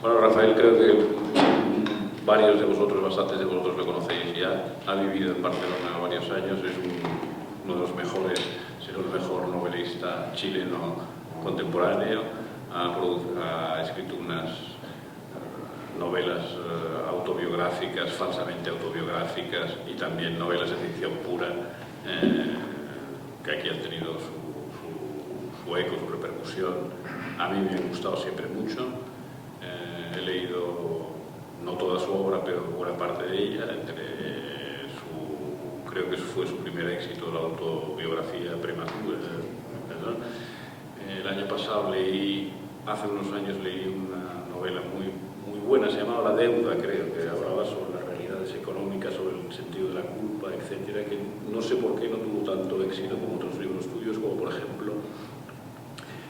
Bueno, Rafael, creo que varios de vosotros, bastantes de vosotros lo conocéis ya. Ha vivido en Barcelona varios años, es uno de los mejores, si no el mejor novelista chileno contemporáneo. Ha escrito unas novelas autobiográficas, falsamente autobiográficas, y también novelas de ficción pura, que aquí han tenido su eco, su repercusión. A mí me ha gustado siempre mucho. He leído no toda su obra, pero buena parte de ella. Creo que fue su primer éxito, la autobiografía Prematura. El año pasado hace unos años leí una novela muy buena, se llamaba La deuda, creo, que hablaba sobre las realidades económicas, sobre el sentido de la culpa, etcétera, que no sé por qué no tuvo tanto éxito como otros libros tuyos, como por ejemplo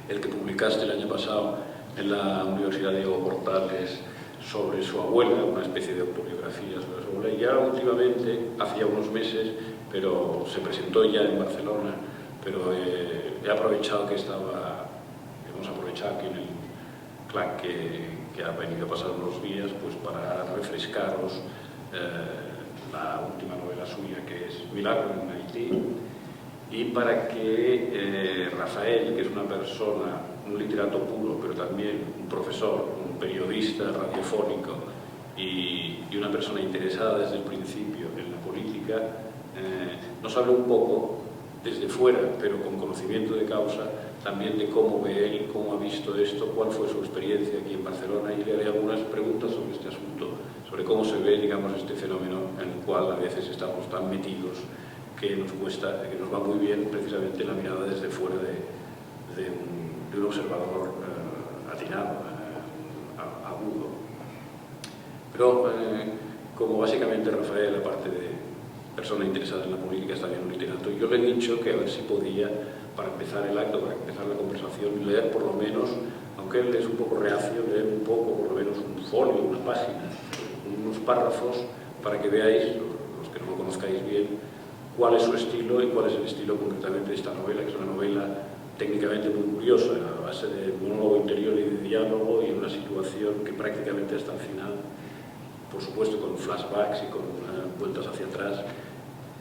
el que publicaste el año pasado en la Universidad Diego Portales sobre su abuela, una especie de autobiografía sobre su abuela. Ya últimamente, hacía unos meses, pero se presentó ya en Barcelona, pero he aprovechado hemos aprovechado aquí en el CLAC que ha venido a pasar unos días, pues para refrescaros la última novela suya, que es Milagro en Haití, y para que Rafael, que es una persona, un literato puro, pero también un profesor, un periodista radiofónico y una persona interesada desde el principio en la política, nos hable un poco desde fuera, pero con conocimiento de causa, también de cómo ve él, cómo ha visto esto, cuál fue su experiencia aquí en Barcelona, y le haré algunas preguntas sobre este asunto, sobre cómo se ve, digamos, este fenómeno en el cual a veces estamos tan metidos que nos cuesta, que nos va muy bien precisamente la mirada desde fuera de un observador atinado, agudo. Pero como básicamente Rafael, aparte de persona interesada en la política, es también un literato, yo le he dicho que a ver si podía, para empezar el acto, para empezar la conversación, leer por lo menos, aunque él es un poco reacio, leer un poco, por lo menos un folio, una página, unos párrafos, para que veáis, los que no lo conozcáis bien, cuál es su estilo y cuál es el estilo concretamente de esta novela, que es una novela técnicamente muy curiosa, a base de monólogo interior y de diálogo, y una situación que prácticamente hasta el final, por supuesto con flashbacks y con vueltas hacia atrás,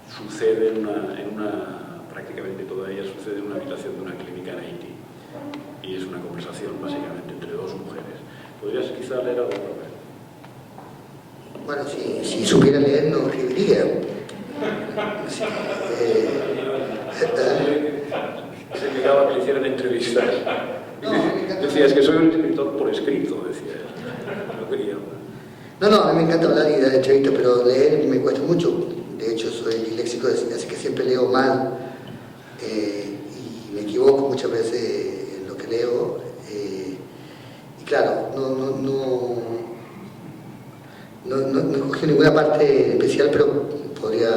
sucede prácticamente toda ella sucede en una habitación de una clínica en Haití, y es una conversación básicamente entre dos mujeres. ¿Podrías quizá leer algo, Rafael? Bueno, si supiera leer no escribiría. Se llegaba a que le hicieran entrevistas. Decías que soy un escritor por escrito, decías. No quería. No, a mí me encanta hablar y dar entrevistas, pero leer me cuesta mucho. De hecho, soy disléxico, así que siempre leo mal y me equivoco muchas veces en lo que leo. Y claro, no he cogido ninguna parte especial, pero podría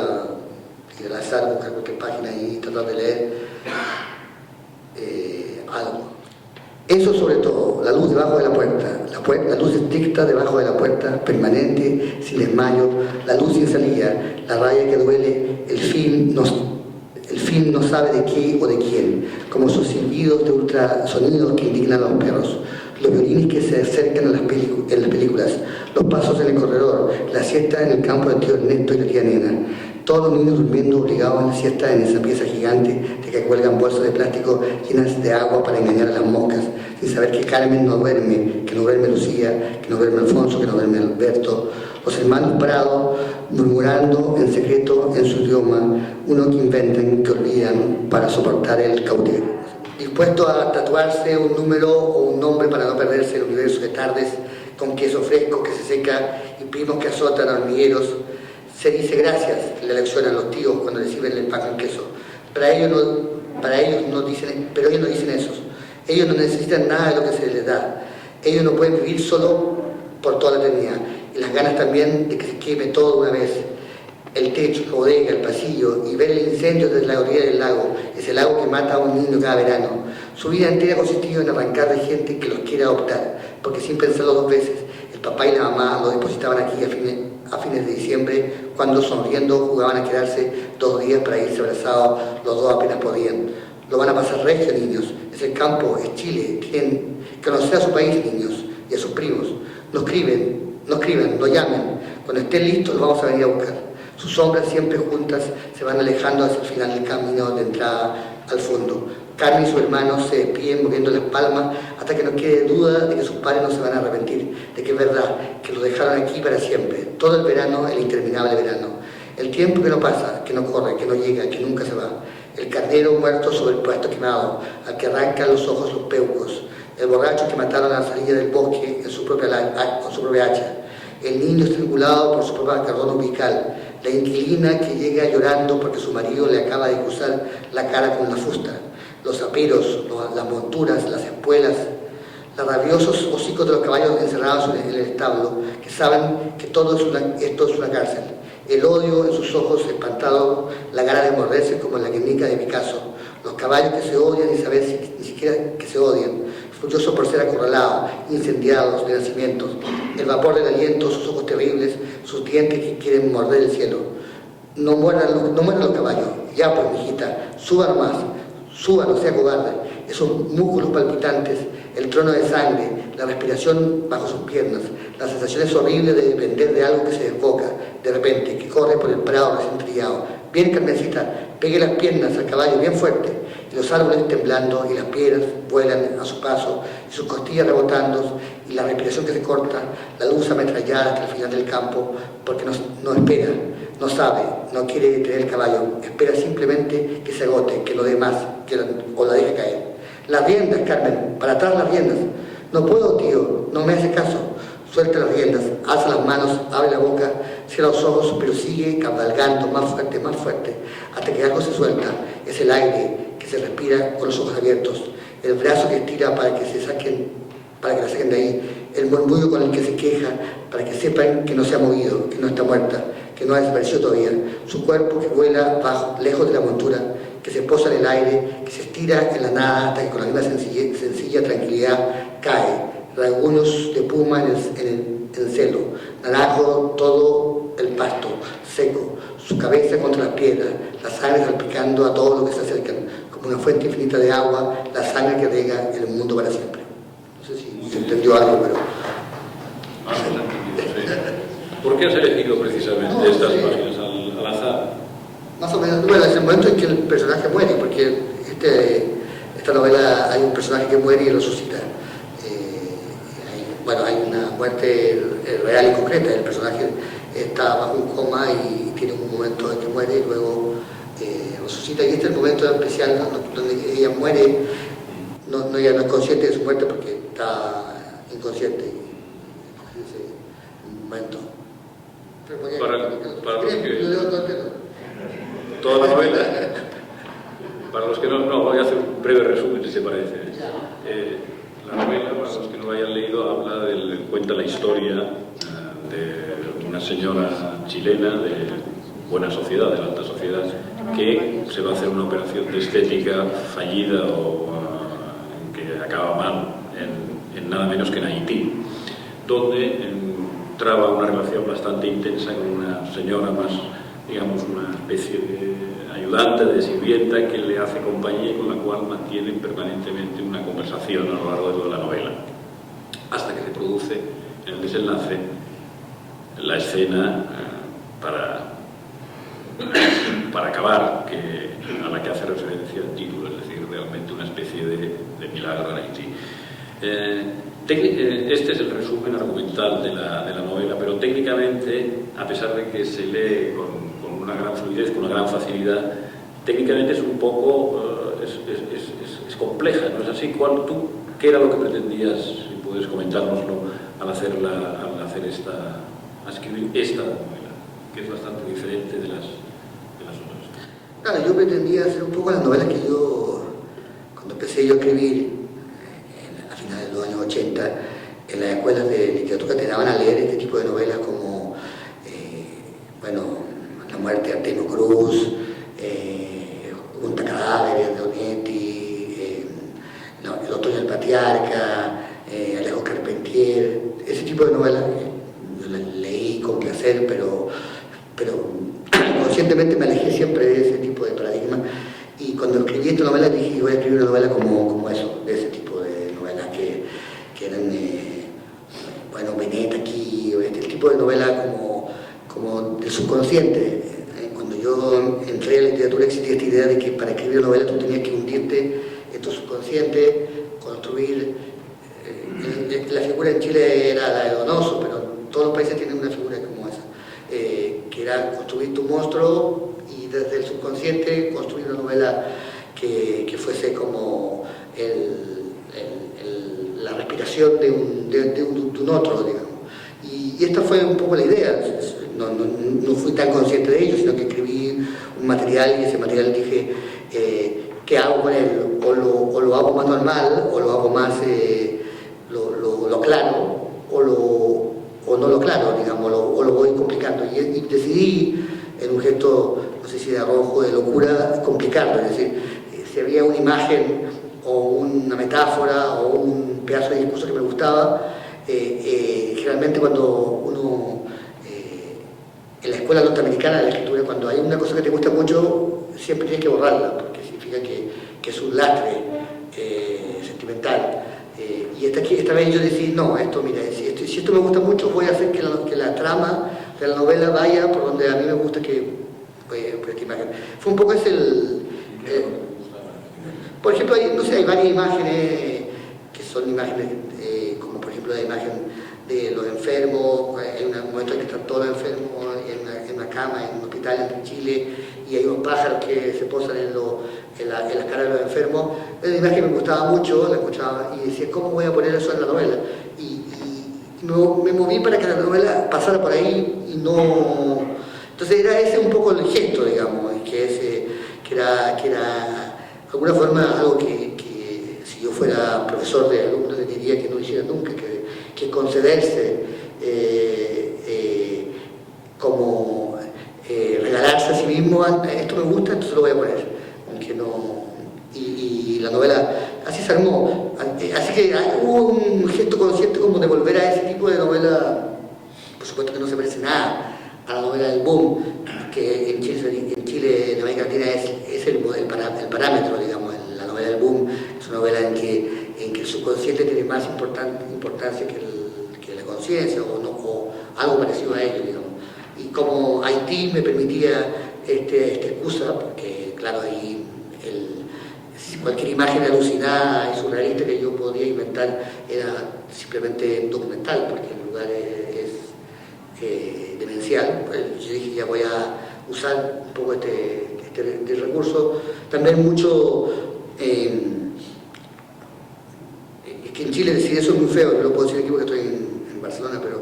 ir al azar, buscar cualquier página y tratar de leer algo. Eso sobre todo, la luz debajo de la puerta, la luz estricta debajo de la puerta, permanente, sin desmayo, la luz sin salida, la raya que duele, el fin no sabe de qué o de quién, como sus silbidos de ultrasonidos que indignan a los perros, los violines que se acercan en las películas, los pasos en el corredor, la siesta en el campo del tío Ernesto y la tía Nena, todos los niños durmiendo obligados en la siesta en esa pieza gigante de que cuelgan bolsas de plástico llenas de agua para engañar a las moscas, sin saber que Carmen no duerme, que no duerme Lucía, que no duerme Alfonso, que no duerme Alberto, los hermanos parados, murmurando en secreto en su idioma, uno que inventan, que olvidan para soportar el cautiverio. Dispuesto a tatuarse un número o un nombre para no perderse el universo de tardes con queso fresco que se seca y primos que azotan hormigueros. Se dice gracias en la lección a los tíos cuando reciben el pan con queso. Pero ellos no dicen eso. Ellos no necesitan nada de lo que se les da. Ellos no pueden vivir solo por toda la eternidad. Y las ganas también de que se queme todo una vez. El techo, la bodega, el pasillo, y ver el incendio desde la orilla del lago, ese lago que mata a un niño cada verano. Su vida entera consistió en arrancar de gente que los quiere adoptar, porque sin pensarlo dos veces, el papá y la mamá lo depositaban aquí a fines de diciembre, cuando sonriendo jugaban a quedarse 2 días para irse abrazados, los dos apenas podían. Lo van a pasar regio, niños, es el campo, es Chile, tienen que conocer a su país, niños, y a sus primos. No escriban, no llamen. Cuando estén listos, los vamos a venir a buscar. Sus sombras siempre juntas se van alejando hacia el final del camino de entrada al fondo. Carmen y su hermano se despiden moviendo las palmas hasta que no quede duda de que sus padres no se van a arrepentir, de que es verdad, que lo dejaron aquí para siempre. Todo el verano, el interminable verano. El tiempo que no pasa, que no corre, que no llega, que nunca se va. El carnero muerto sobre el pasto quemado, al que arrancan los ojos los peucos. El borracho que mataron a la salida del bosque con su propia hacha. El niño estrangulado por su propia cordón umbilical. La inquilina que llega llorando porque su marido le acaba de cruzar la cara con la fusta. Los aperos, las monturas, las espuelas, los rabiosos hocicos de los caballos encerrados en el establo, que saben que esto es una cárcel. El odio en sus ojos espantados, la gana de morderse como en la Guernica de Picasso. Los caballos que se odian y saber ni siquiera que se odian, furiosos por ser acorralados, incendiados de nacimientos. El vapor del aliento, sus ojos terribles, sus dientes que quieren morder el cielo. No mueran los caballos. Ya pues, mijita, suban más. Suba, no sea cobarde, esos músculos palpitantes, el trono de sangre, la respiración bajo sus piernas, las sensaciones horribles de depender de algo que se desboca, de repente, que corre por el prado recién trillado. Bien, Carmencita, pegue las piernas al caballo bien fuerte, y los árboles temblando, y las piedras vuelan a su paso, y sus costillas rebotando, y la respiración que se corta, la luz ametrallada hasta el final del campo, porque no espera, no sabe, no quiere detener el caballo, espera simplemente que se agote, que lo dé más, o la deje caer. Las riendas, Carmen, para atrás las riendas. No puedo, tío, no me hace caso. Suelta las riendas, alza las manos, abre la boca, cierra los ojos, pero sigue cabalgando más fuerte, hasta que algo se suelta. Es el aire que se respira con los ojos abiertos, el brazo que estira para que la saquen de ahí, el murmullo con el que se queja para que sepan que no se ha movido, que no está muerta, que no ha desaparecido todavía, su cuerpo que vuela lejos de la montura, que se posa en el aire, que se estira en la nada hasta que con la misma sencilla tranquilidad cae, rasguños de puma en el celo, naranjo todo el pasto, seco, su cabeza contra las piedras, la sangre salpicando a todo lo que se acercan, como una fuente infinita de agua, la sangre que riega el mundo para siempre. No sé si se entendió algo, pero... ¿Por qué has elegido precisamente estas páginas al azar? Más o menos, bueno, es el momento en que el personaje muere, porque esta novela hay un personaje que muere y resucita. Hay una muerte real y concreta, el personaje está bajo un coma y tiene un momento en que muere y luego resucita, y este es el momento especial donde ella muere, ella no es consciente de su muerte porque está inconsciente, y ese momento. Para los que... Toda la novela. Para los que no, voy a hacer un breve resumen, si se parece. La novela, para los que no la hayan leído, cuenta la historia de una señora chilena de buena sociedad, de la alta sociedad, que se va a hacer una operación de estética fallida o que acaba mal en nada menos que en Haití, donde traba una relación bastante intensa con una señora más, digamos, una especie de ayudante, de sirvienta, que le hace compañía y con la cual mantienen permanentemente una conversación a lo largo de toda la novela, hasta que se produce en el desenlace la escena para acabar, a la que hace referencia el título, es decir, realmente una especie de milagro en Haití. Este es el resumen argumental de la novela, pero técnicamente, a pesar de que se lee con una gran fluidez, con una gran facilidad, técnicamente es un poco es compleja, ¿no es así? ¿Qué era lo que pretendías, si puedes comentárnoslo, al escribir esta novela, que es bastante diferente de las otras? Claro, yo pretendía hacer un poco las novelas que cuando empecé yo a escribir, a finales de los años 80, en las escuelas de literatura te daban a leer este tipo de novelas como, La muerte de Artemio Cruz, Junta Cadáveres de Onetti, El otoño del patriarca, Alejo Carpentier, ese tipo de novelas yo las leí con placer, pero conscientemente me alejé siempre de ese tipo de paradigma, y cuando escribí esta novela dije voy a escribir una novela como eso, de ese tipo de novelas que eran Benetti, tipo de novela como del subconsciente. Cuando yo entré a la literatura existía esta idea de que para escribir novela tú tenías que hundirte en tu subconsciente, construir... la figura en Chile era la de Donoso, pero todos los países tienen una figura como esa, que era construir tu monstruo y desde el subconsciente construir una novela que fuese como la respiración de un otro, digamos. Y esta fue un poco la idea. No fui tan consciente de ello, sino que escribí un material y ese material dije, ¿qué hago con él? O lo hago más normal, o lo hago más lo claro, o no lo claro, digamos, o lo voy complicando. Y decidí, en un gesto, no sé si de arrojo, de locura, complicarlo. Es decir, si había una imagen o una metáfora o un pedazo de discurso que me gustaba, generalmente cuando uno, en la escuela norteamericana de la escritura, cuando hay una cosa que te gusta mucho, siempre tienes que borrarla, porque significa que es un lastre sentimental. Y esta vez yo decidí, no, mira, si esto me gusta mucho, voy a hacer que la trama de la novela vaya por donde a mí me gusta que por esta imagen. Fue un poco por ejemplo, hay varias imágenes que son imágenes, como por ejemplo la imagen de los enfermos. Hay un momento en que están todos los enfermos en una cama, en un hospital en Chile, y hay unos pájaros que se posan en las caras de los enfermos. Es una imagen que me gustaba mucho, la escuchaba y decía, ¿cómo voy a poner eso en la novela? Y me moví para que la novela pasara por ahí y no... Entonces era ese un poco el gesto, digamos, que era de alguna forma algo que si yo fuera profesor de alumnos le diría que no hiciera nunca, que concederse, como regalarse a sí mismo, esto me gusta, entonces lo voy a poner, aunque no... Y la novela así se armó. Así que hubo un gesto consciente como de volver a ese tipo de novela, por supuesto que no se parece nada a la novela del boom, que en Chile, en América Latina es el parámetro, digamos. La novela del boom es una novela en que el subconsciente tiene más importancia que la conciencia, o algo parecido a ello, digamos. Y como Haití me permitía esta excusa, porque claro, ahí cualquier imagen alucinada y surrealista que yo podía inventar era simplemente documental, porque el lugar es demencial. Pues yo dije, ya voy a usar un poco este recurso. También mucho, es que en Chile decir eso es muy feo, no lo puedo decir aquí porque estoy en Barcelona, pero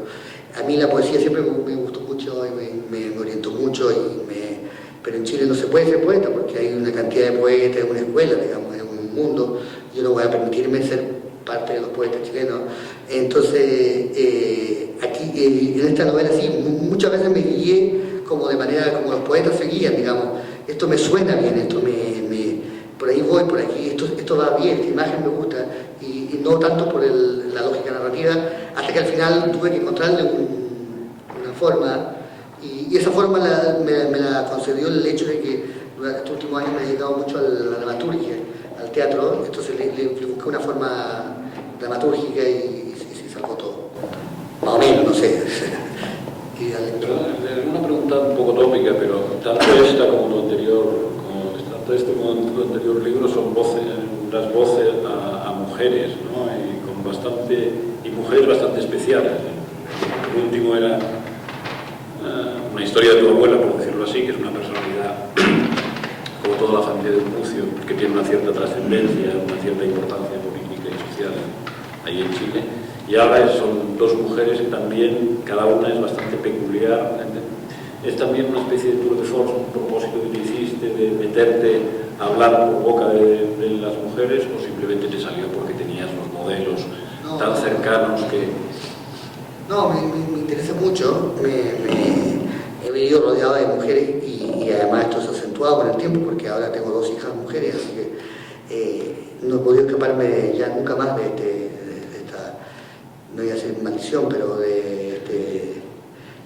a mí la poesía siempre me gustó mucho y me orientó mucho, pero en Chile no se puede ser poeta porque hay una cantidad de poetas, es una escuela, digamos, es un mundo. Yo no voy a permitirme ser parte de los poetas chilenos. Entonces, aquí, en esta novela sí, muchas veces me guié como de manera como los poetas se guían, digamos. Esto me suena bien, por ahí voy, por aquí, esto va bien, esta imagen me gusta, y no tanto por la lógica narrativa, hasta que al final tuve que encontrarle una forma, y esa forma me la concedió el hecho de que durante estos últimos años me he dedicado mucho a la dramaturgia, al teatro. Entonces le busqué una forma dramatúrgica y se salvó todo. Más o menos, no sé. Una pregunta un poco tópica, pero tanto esta como tu anterior libro son las voces a mujeres, ¿no? Y mujeres bastante especiales. El último era una historia de tu abuela, por decirlo así, que es una personalidad, como toda la familia de Mucio, que tiene una cierta trascendencia, una cierta importancia política y social ahí en Chile. Y ahora son dos mujeres y también cada una es bastante peculiar. Es también una especie de tour de force, un propósito que te hiciste de meterte a hablar por boca de las mujeres, o simplemente te salió porque tenías los modelos tan cercanos que... No, me interesa mucho. He venido rodeado de mujeres y además esto se ha acentuado con el tiempo porque ahora tengo dos hijas mujeres, así que no he podido escaparme ya nunca más de esta, no voy a decir maldición, pero de este,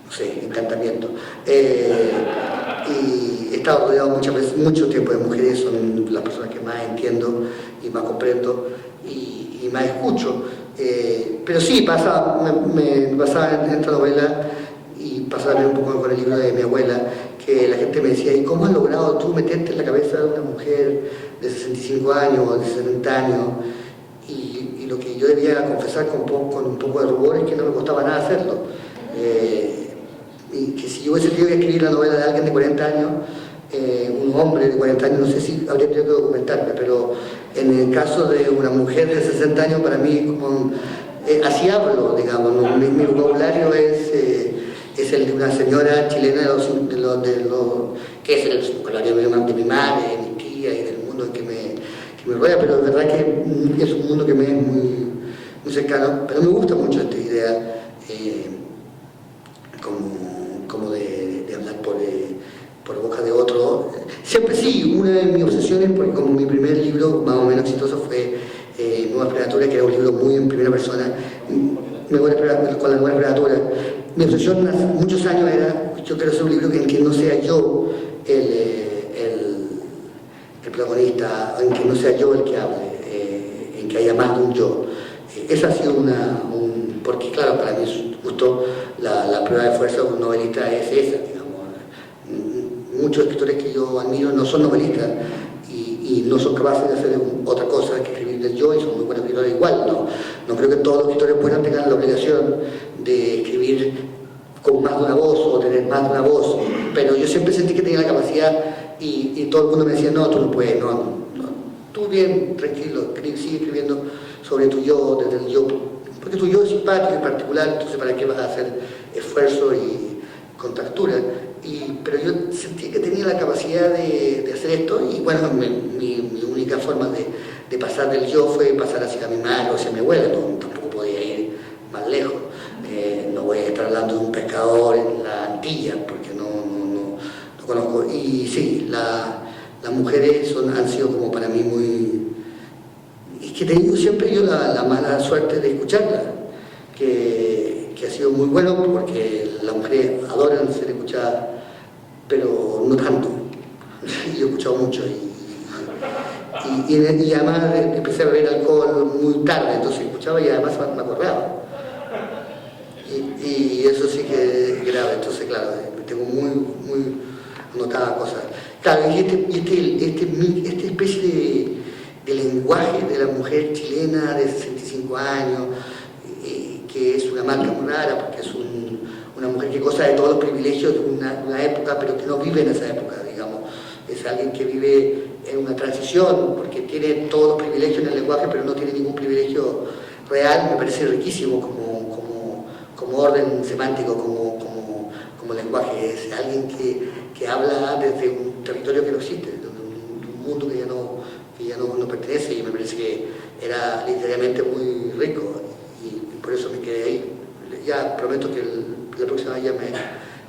no sé, encantamiento. Y he estado rodeado muchas veces, mucho tiempo de mujeres, son las personas que más entiendo y más comprendo y más escucho. Pero sí, me pasaba en esta novela pasa también un poco con el libro de mi abuela, que la gente me decía, ¿y cómo has logrado tú meterte en la cabeza de una mujer de 65 años o de 70 años? Y lo que yo debía confesar con un poco de rubor es que no me costaba nada hacerlo. Y que si yo hubiese tenido que escribir la novela de alguien de 40 años, un hombre de 40 años, no sé si habría tenido que documentarme, pero en el caso de una mujer de 60 años, para mí, como, así hablo, digamos, ¿no? Mi vocabulario es el de una señora chilena que es el vocabulario de mi madre, de mi tía y del mundo que me rodea, pero es verdad que es un mundo que me es muy, muy cercano, pero me gusta mucho esta idea como de hablar por boca de otro. Siempre sí, una de mis obsesiones, porque como mi primer libro más o menos exitoso fue Nuevas Criaturas, que era un libro muy en primera persona, con la Nueva Criatura. Mi obsesión hace muchos años era, yo quiero hacer un libro en que no sea yo el protagonista, en que no sea yo el que hable, en que haya más de un yo. Esa ha sido porque claro, para mí justo la prueba de fuerza de un novelista es esa, digamos. Muchos escritores que yo admiro no son novelistas y no son capaces de hacer otra cosa que escribir del yo, y son muy buenos escritores igual. No creo que todos los escritores puedan tener la obligación de escribir con más de una voz o tener más de una voz, pero yo siempre sentí que tenía la capacidad y todo el mundo me decía, no, tú no puedes, no, tú bien, tranquilo, sigue escribiendo sobre tu yo, desde el yo, porque tu yo es simpático y particular, entonces ¿para qué vas a hacer esfuerzo y contractura? Pero yo sentí que tenía la capacidad de hacer esto, y bueno, mi única forma de pasar del yo fue pasar hacia mi madre o hacia mi abuela, tampoco podía ir más lejos. No voy a estar hablando de un pescador en la Antilla, porque no conozco. Y sí, las mujeres han sido como para mí muy... Es que he tenido siempre yo la mala suerte de escucharlas, que ha sido muy bueno, porque las mujeres adoran ser escuchadas, pero no tanto. Yo he escuchado mucho y además empecé a beber alcohol muy tarde, entonces escuchaba y además me acordaba. Y eso sí que es grave, entonces claro, tengo muy anotadas cosas. Claro, y esta especie de lenguaje de la mujer chilena de 65 años, que es una marca muy rara, porque es una mujer que goza de todos los privilegios de una época, pero que no vive en esa época, digamos. Es alguien que vive en una transición, porque tiene todos los privilegios en el lenguaje, pero no tiene ningún privilegio real. Me parece riquísimo como orden semántico, como lenguaje. Es alguien que habla desde un territorio que no existe, de un mundo que ya no pertenece, y me parece que era literariamente muy rico, y por eso me quedé ahí. Ya prometo que la próxima vez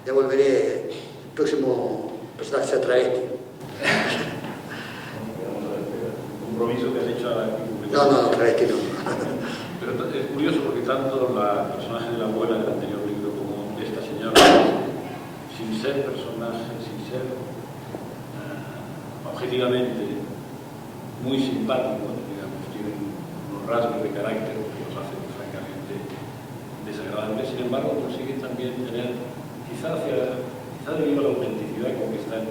ya volveré, el próximo personaje sea travesti. ¿Un compromiso que has hecho a la... No, travesti no. Pero es curioso porque tanto la personaje de la abuela del anterior libro como esta señora, sin ser personaje, sin ser objetivamente muy simpáticos, digamos, tienen unos rasgos de carácter que los hacen francamente desagradables. Sin embargo, consiguen también tener, quizá debido a la autenticidad con que están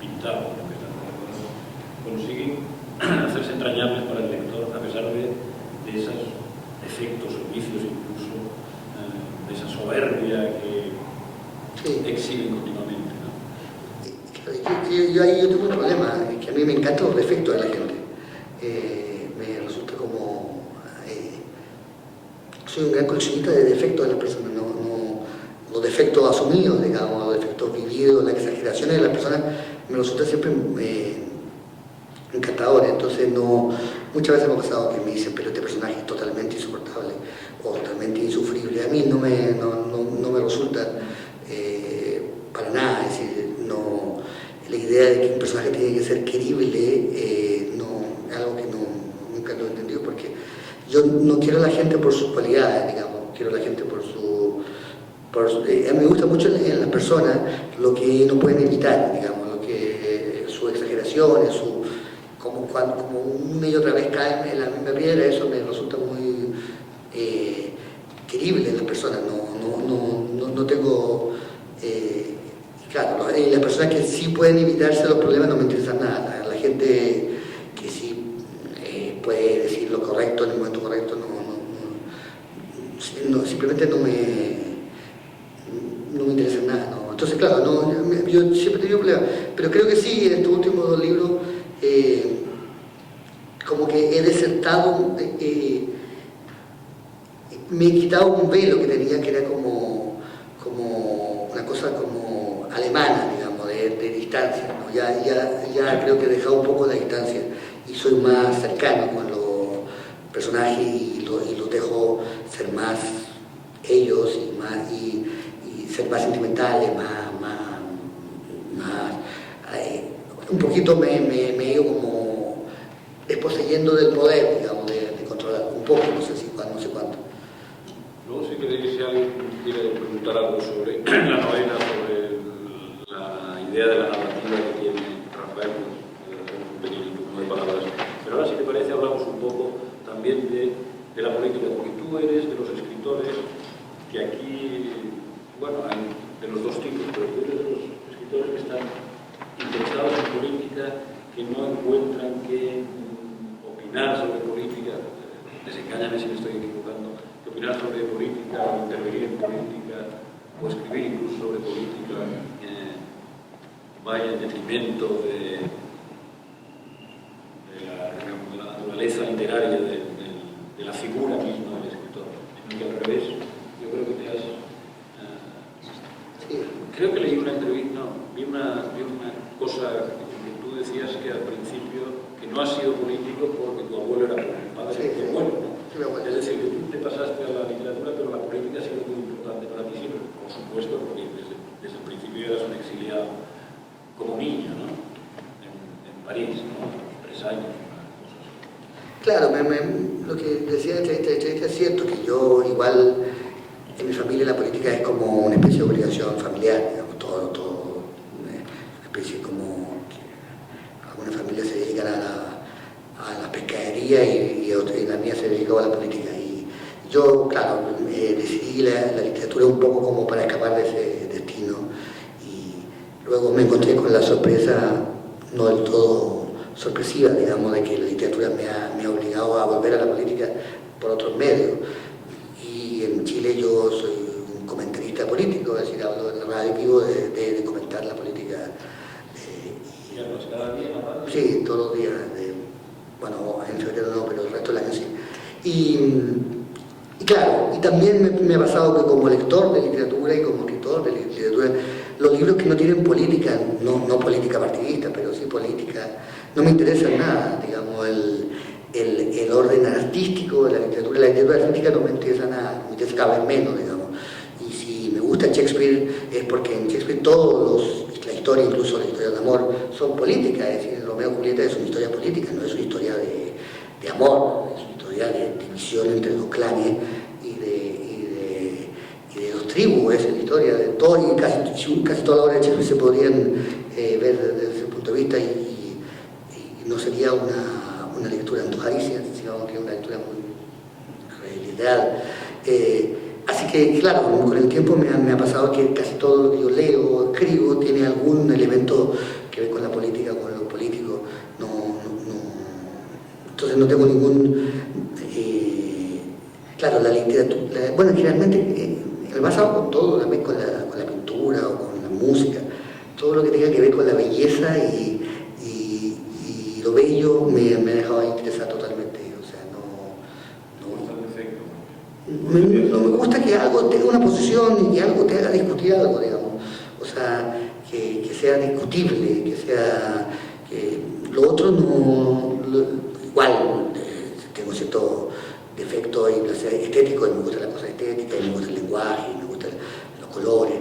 pintados, con que están elaborados, consiguen hacerse entrañables para el lector a pesar de esos efectos o vicios, incluso de esa soberbia que exhiben continuamente, ¿no? Yo tengo un problema, es que a mí me encantan los defectos de la gente. Me resulta como... soy un gran coleccionista de defectos de las personas, los defectos asumidos, digamos, los defectos vividos, las exageraciones de las personas, me resulta siempre encantadores. Entonces muchas veces me ha pasado que me dicen, pero este personaje es totalmente insoportable o totalmente insufrible. A mí no me resulta para nada. Es decir, la idea de que un personaje tiene que ser querible es algo que nunca lo he entendido, porque yo no quiero a la gente por sus cualidades, digamos, quiero a la gente por su a mí me gusta mucho en las personas lo que no pueden evitar, digamos, sus exageraciones, como una y otra vez caen en la misma piedra. Eso me resulta muy querible en las personas. No tengo Claro, las personas que sí pueden evitarse los problemas no me interesan nada. La gente que sí puede decir lo correcto en el momento correcto, simplemente no me interesa nada. ¿No? Entonces, claro, yo siempre he tenido problemas. Pero creo que sí, en estos últimos 2 libros, como que he desertado, me he quitado un velo que tenía, que era como una cosa como alemana, digamos, de distancia, ¿no? Ya creo que he dejado un poco la distancia y soy más cercano con los personajes y los dejo ser más ellos y ser más sentimentales, un poquito me he ido como desposeyendo del poder, digamos, de controlar un poco, no sé cuánto. Luego, si queréis, si alguien quiere preguntar algo sobre la novela, sobre la idea de la narrativa que tiene Rafael, un pequeño turno de palabras. Pero ahora, si te parece, hablamos un poco también de la política, porque tú eres de los escritores que aquí, bueno, hay de los 2 tipos, pero tú eres de los escritores que están interesados en política, que no encuentran que opinar sobre política, desengáñame si me estoy equivocando, opinar sobre política, o intervenir en política, o escribir incluso sobre política, vaya en detrimento de la naturaleza literaria, de la figura misma del escritor, sino que al revés, yo creo que te has... creo que leí una entrevista, vi una cosa que tú decías que al principio, que no has sido político porque tu abuelo era padre de tu abuelo, ¿no? Es decir, que tú te pasaste a la literatura, pero la política ha sido muy importante para ti siempre, por supuesto, porque desde el principio eras un exiliado como niño, ¿no? En París, ¿no? 3 años, cosas así. Claro, lo que decía en esta entrevista es cierto, que yo igual, en mi familia la política es como una especie de obligación familiar, digamos, todo una especie como que algunas familias se dedican a la pescadería y la mía se dedicó a la política. Y yo, claro, decidí la literatura un poco como para escapar de ese destino. Y luego me encontré con la sorpresa, no del todo sorpresiva, digamos, de que la literatura me ha obligado a volver a la política por otros medios. Y en Chile yo soy un comentarista político, es decir, hablo en la radio, vivo de comentar la política. ¿Cada día en la radio? Sí, todos los días. Bueno, en febrero no, pero el resto del año sí. Y claro, y también me ha pasado que como lector de literatura y como escritor de literatura, los libros que no tienen política, no política partidista, pero sí política, no me interesan nada, digamos, el orden artístico de la literatura artística no me interesa nada, me interesa cada vez menos, digamos. Y si me gusta Shakespeare es porque en Shakespeare la historia, incluso la historia de amor, son políticas, es decir, Romeo y Julieta es una historia política, no es una historia de amor, es una historia de división entre 2 clanes y de 2 tribus, es una historia de todo, y casi toda la obra de Shakespeare se podrían ver desde ese punto de vista y no sería una lectura antojadicia, sino que una lectura muy literal. Así que, claro, con el tiempo me ha pasado que casi todo lo que yo leo, escribo, tiene algún elemento que ver con la política, con lo político. Entonces no tengo ningún... claro, la literatura... bueno, generalmente me ha pasado con todo, también con la pintura o con la música. Todo lo que tenga que ver con la belleza y lo bello me ha dejado interesar totalmente. O sea, no me gusta que algo tenga una posición y que algo te haga discutir algo, digamos. O sea, que sea discutible, que sea... lo otro igual, tengo cierto defecto y placer estético, y me gusta la cosa estética, y me gusta el lenguaje, y me gustan los colores,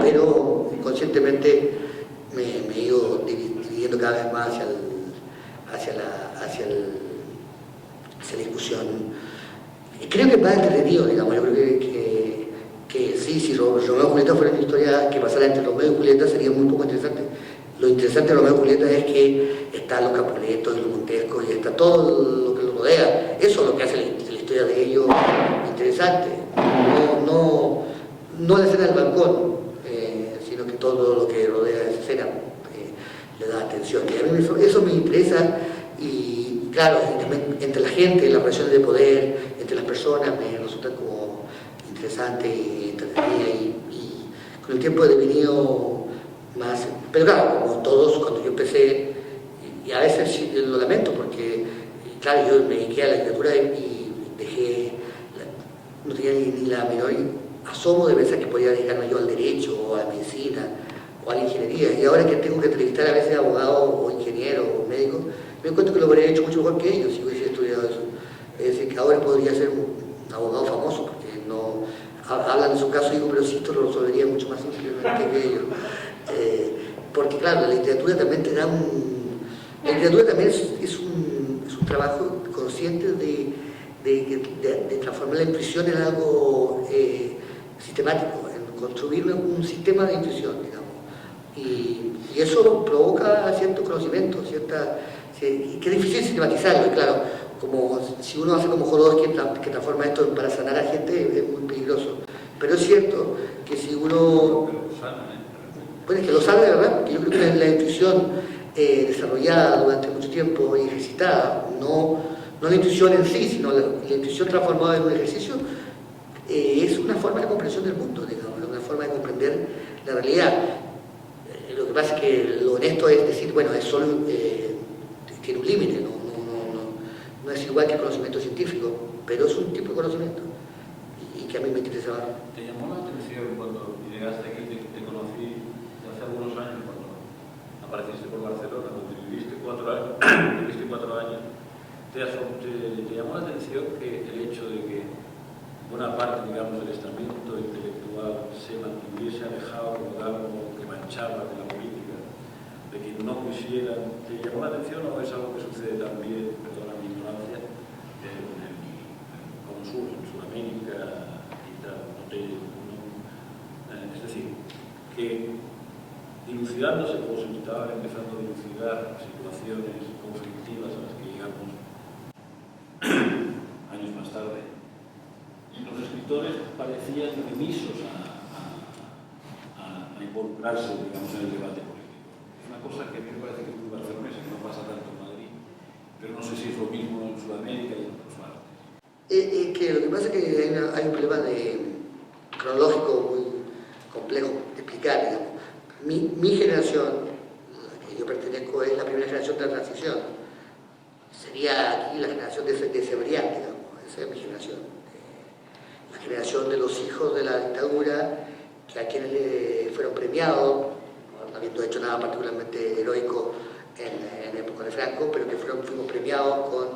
pero inconscientemente me he ido dividiendo cada vez más hacia la discusión. Y creo que es más entretenido, digamos. Yo creo que sí, si Romeo y Julieta fuera una historia que pasara entre Romeo y Julieta sería muy poco interesante. Lo interesante de Romeo y Julieta es que están los Capuletos y los Montescos y está todo lo que los rodea. Eso es lo que hace la historia de ellos interesante. No la escena del balcón. todo lo que rodea esa escena le da atención. Y a mí eso me interesa, y claro, entre la gente, las relaciones de poder, entre las personas, me resulta como interesante y entretenida, y con el tiempo he devenido más... Pero claro, como todos, cuando yo empecé, y a veces lo lamento porque, claro, yo me dediqué a la literatura y dejé, no tenía ni la menor asomo de pensar que podía dedicarme yo al derecho o a la medicina o a la ingeniería, y ahora que tengo que entrevistar a veces a abogados o ingenieros o médicos, me encuentro que lo habría hecho mucho mejor que ellos si hubiese estudiado eso. Es decir, que ahora podría ser un abogado famoso, porque no hablan de su caso y digo, pero si esto lo resolvería mucho más simplemente que ellos. Porque claro, la literatura también te da la literatura también es un trabajo consciente de transformar la intuición en algo sistemático, en construir un sistema de intuición, digamos. Y eso provoca cierto conocimiento, que es difícil sistematizarlo, y claro, como si uno hace como Jodorowsky que transforma esto para sanar a gente, es muy peligroso. Pero es cierto que si uno... Bueno, es que lo sabe de verdad, porque yo creo que la intuición desarrollada durante mucho tiempo y ejercitada, no la intuición en sí, sino la intuición transformada en un ejercicio, es una forma de comprensión del mundo, digamos, una forma de comprender la realidad. Lo que pasa es que lo honesto es decir, bueno, es solo, tiene un límite, no es igual que el conocimiento científico, pero es un tipo de conocimiento y que a mí me interesaba. ¿Te llamó la atención cuando llegaste aquí, te conocí hace algunos años, cuando apareciste por Barcelona, donde viviste 4 años, ¿te llamó la atención que el hecho de que buena parte, digamos, del estamento intelectual se mantuviese alejado como algo que manchaba de la política, de que no quisieran? ¿Te llamó la atención o es algo que sucede también, perdona mi ignorancia, como sur, en Sudamérica y tal? Es decir, que dilucidándose como se estaban empezando a dilucidar situaciones conflictivas a las que llegamos años más tarde, los escritores parecían remisos a involucrarse, digamos, en el debate político. Es una cosa que a mí me parece que es muy barcelonesa, que no pasa tanto en Madrid, pero no sé si es lo mismo en Sudamérica y en otras partes. Que lo que pasa es que hay un problema cronológico muy complejo de explicar, digamos. Mi generación, a la que yo pertenezco, es la primera generación de la transición. Sería aquí la generación de Cebrián, digamos, esa es mi generación. La generación de los hijos de la dictadura, que a quienes fueron premiados, no habiendo hecho nada particularmente heroico en la época de Franco, pero que fuimos premiados con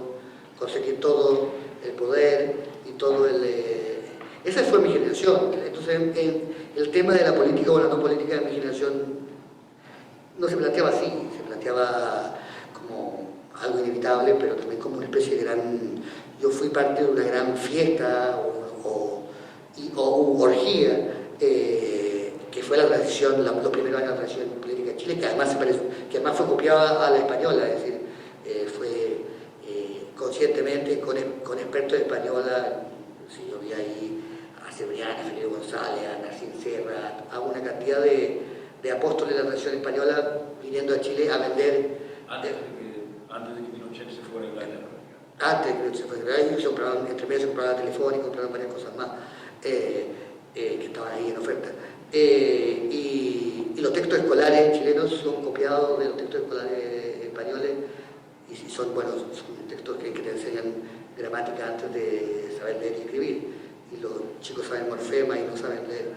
conseguir todo el poder y todo esa fue mi generación. Entonces, el tema de la política o la no política de mi generación no se planteaba así, se planteaba como algo inevitable, pero también como una especie de gran... Yo fui parte de una gran fiesta o orgía que fue la transición, los primeros años de la transición política en Chile, que además fue copiada a la española, es decir, fue conscientemente con expertos de española. Sí, yo vi ahí a Cebrián, a Felipe González, a Narcín Serra, a una cantidad de apóstoles de la transición española viniendo a Chile a vender. Antes de que Pinochet se fuera a Inglaterra. Antes de que Pinochet se fuera a Inglaterra, entre medio se compraba telefónica, compraron varias cosas más que estaban ahí en oferta. Y los textos escolares chilenos son copiados de los textos escolares españoles, y son textos que te enseñan gramática antes de saber leer y escribir, y los chicos saben morfema y no saben leer.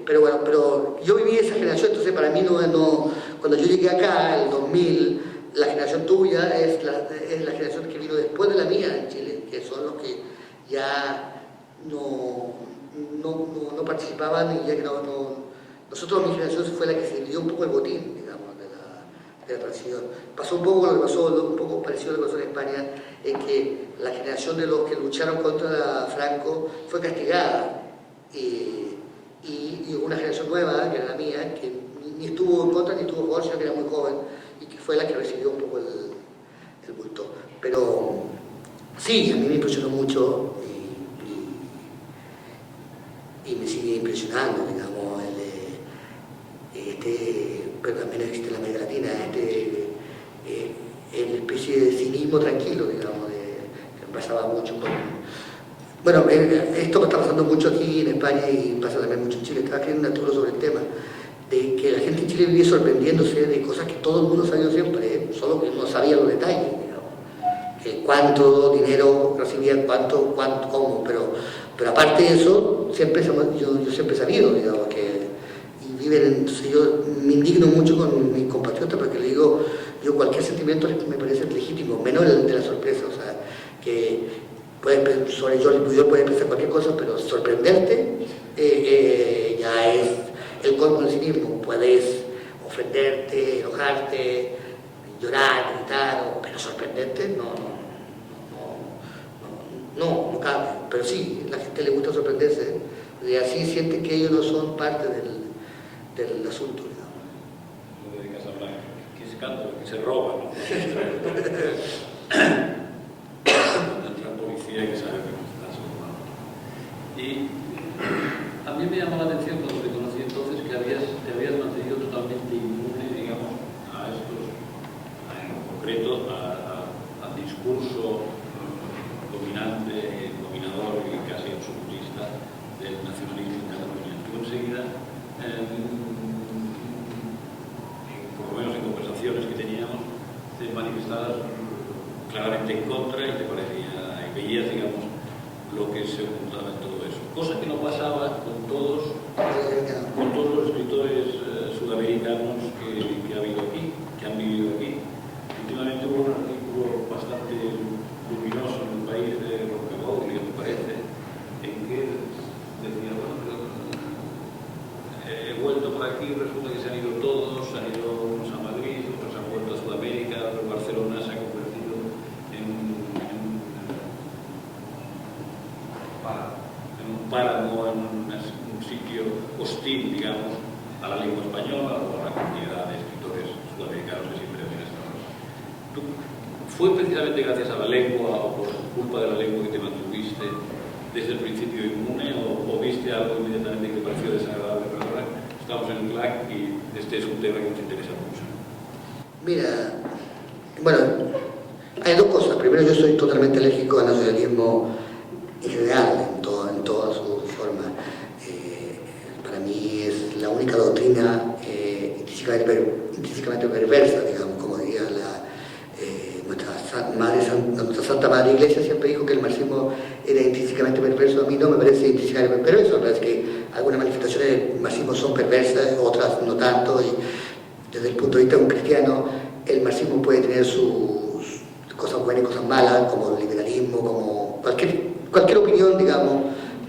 Pero yo viví esa generación, entonces para mí cuando yo llegué acá, en el 2000, la generación tuya es la generación que vino después de la mía en Chile, que son los que ya no participaban, y ya que nosotros, mi generación fue la que se dividió un poco el botín, digamos, de la transición. Pasó un poco lo que pasó, un poco parecido a lo que pasó en España, en que la generación de los que lucharon contra Franco fue castigada, y una generación nueva, que era la mía, que ni estuvo en contra ni estuvo a favor, sino que era muy joven, y que fue la que recibió un poco el bulto. Pero sí, a mí me impresionó mucho, y me sigue impresionando, digamos, pero también existe en la América Latina, una especie de cinismo tranquilo, digamos, que pasaba mucho con... Bueno, esto está pasando mucho aquí en España y pasa también mucho en Chile. Estaba escribiendo un artículo sobre el tema, de que la gente en Chile vive sorprendiéndose de cosas que todo el mundo sabía siempre, solo que no sabía los detalles, digamos. Cuánto dinero recibían, cuánto, cómo, pero aparte de eso, yo siempre he sabido, digamos, y viven, entonces yo me indigno mucho con mis compatriotas porque le digo, cualquier sentimiento me parece legítimo, menos el de la sorpresa, o sea, que sobre Jordi Pujol puedes pensar cualquier cosa, pero sorprenderte ya es el colmo del cinismo. Puedes ofenderte, enojarte, llorar, gritar, pero sorprenderte no cabe. Pero sí, a la gente le gusta sorprenderse y así sienten que ellos no son parte del asunto. Lo de Casablanca, que escándalo, que se roba, ¿no? Policía que sabe que no está sobando. Y a mí me llamó la atención cuando te conocí entonces que te habías mantenido totalmente inmune, digamos, a estos, en concreto, al discurso dominante, dominador y casi absolutista del nacionalismo en Cataluña. Tú enseguida, por lo menos en conversaciones que teníamos, te manifestabas claramente en contra y te parecía, y veías, digamos, lo que se ocultaba en todo eso. Cosa que no pasaba con todos los escritores sudamericanos que ha habido aquí, que han vivido aquí. Últimamente hubo un artículo bastante luminoso en el país de Roncagoglia, me parece, en que decía, bueno, pero he vuelto por aquí, resulta que se han ido todos, se han ido unos a Madrid, otros han vuelto a Sudamérica, pero Barcelona se ha convertido en un páramo, en un sitio hostil, digamos, a la lengua española o a la comunidad de escritores sudamericanos que siempre habían estado. ¿Fue precisamente gracias a la lengua o por culpa de la lengua que te mantuviste desde el principio inmune o viste algo inmediatamente que te pareció desagradable? Pero ahora estamos en el CLAC y este es un tema que nos interesa mucho. Mira, bueno, hay dos cosas. Primero, yo soy totalmente alérgico al nacionalismo en general, en todas sus formas. Para mí es la única doctrina intrínsecamente perversa, digamos, como diría nuestra Santa Madre Iglesia siempre dijo que el marxismo era intrínsecamente perverso. A mí no me parece intrínsecamente perverso, me parece que algunas manifestaciones del marxismo son perversas, otras no tanto, y desde el punto de vista de un cristiano, el marxismo puede tener sus cosas buenas y cosas malas, como el liberalismo, como cualquier opinión, digamos,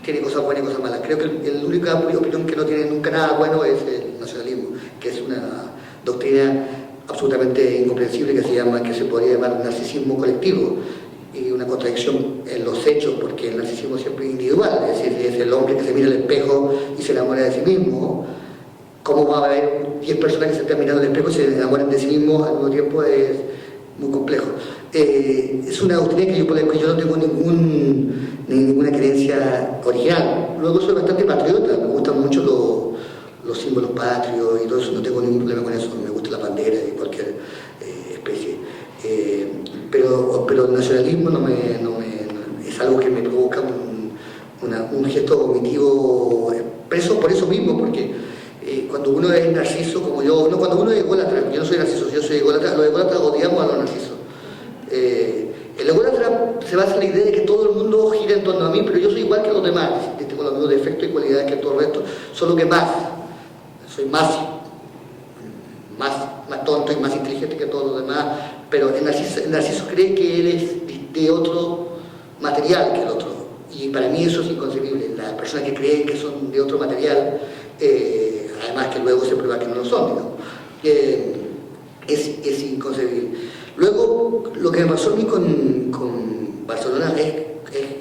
tiene cosas buenas y cosas malas. Creo que la única opinión que no tiene nunca nada bueno es el nacionalismo, que es una doctrina absolutamente incomprensible que se podría llamar narcisismo colectivo, y una contradicción en los hechos, porque el narcisismo siempre es individual, es decir, es el hombre que se mira al espejo y se enamora de sí mismo. ¿Cómo va a haber 10 personas que se están mirando al espejo y se enamoran de sí mismos al mismo tiempo? Es muy complejo. Es una doctrina que yo no tengo ninguna creencia original. Luego soy bastante patriota, me gustan mucho los símbolos patrios y todo eso, no tengo ningún problema con eso, me gusta la bandera de cualquier especie. Pero el nacionalismo es algo que me provoca un gesto vomitivo expreso por eso mismo, porque cuando uno es narciso como yo, no, cuando uno es ególatra, yo no soy narciso, yo soy ególatra, los ególatras odiamos a los narcisos. El ególatra se basa en la idea de que todo el mundo gira en torno a mí, pero yo soy igual que los demás, tengo los mismos defectos y cualidades que todo el resto, solo que soy más tonto y más inteligente que todos los demás, pero el narciso cree que él es de otro material que el otro, y para mí eso es inconcebible. Las personas que creen que son de otro material, además que luego se prueba que no lo son, digamos, es inconcebible. Luego, lo que me pasó a mí con Barcelona es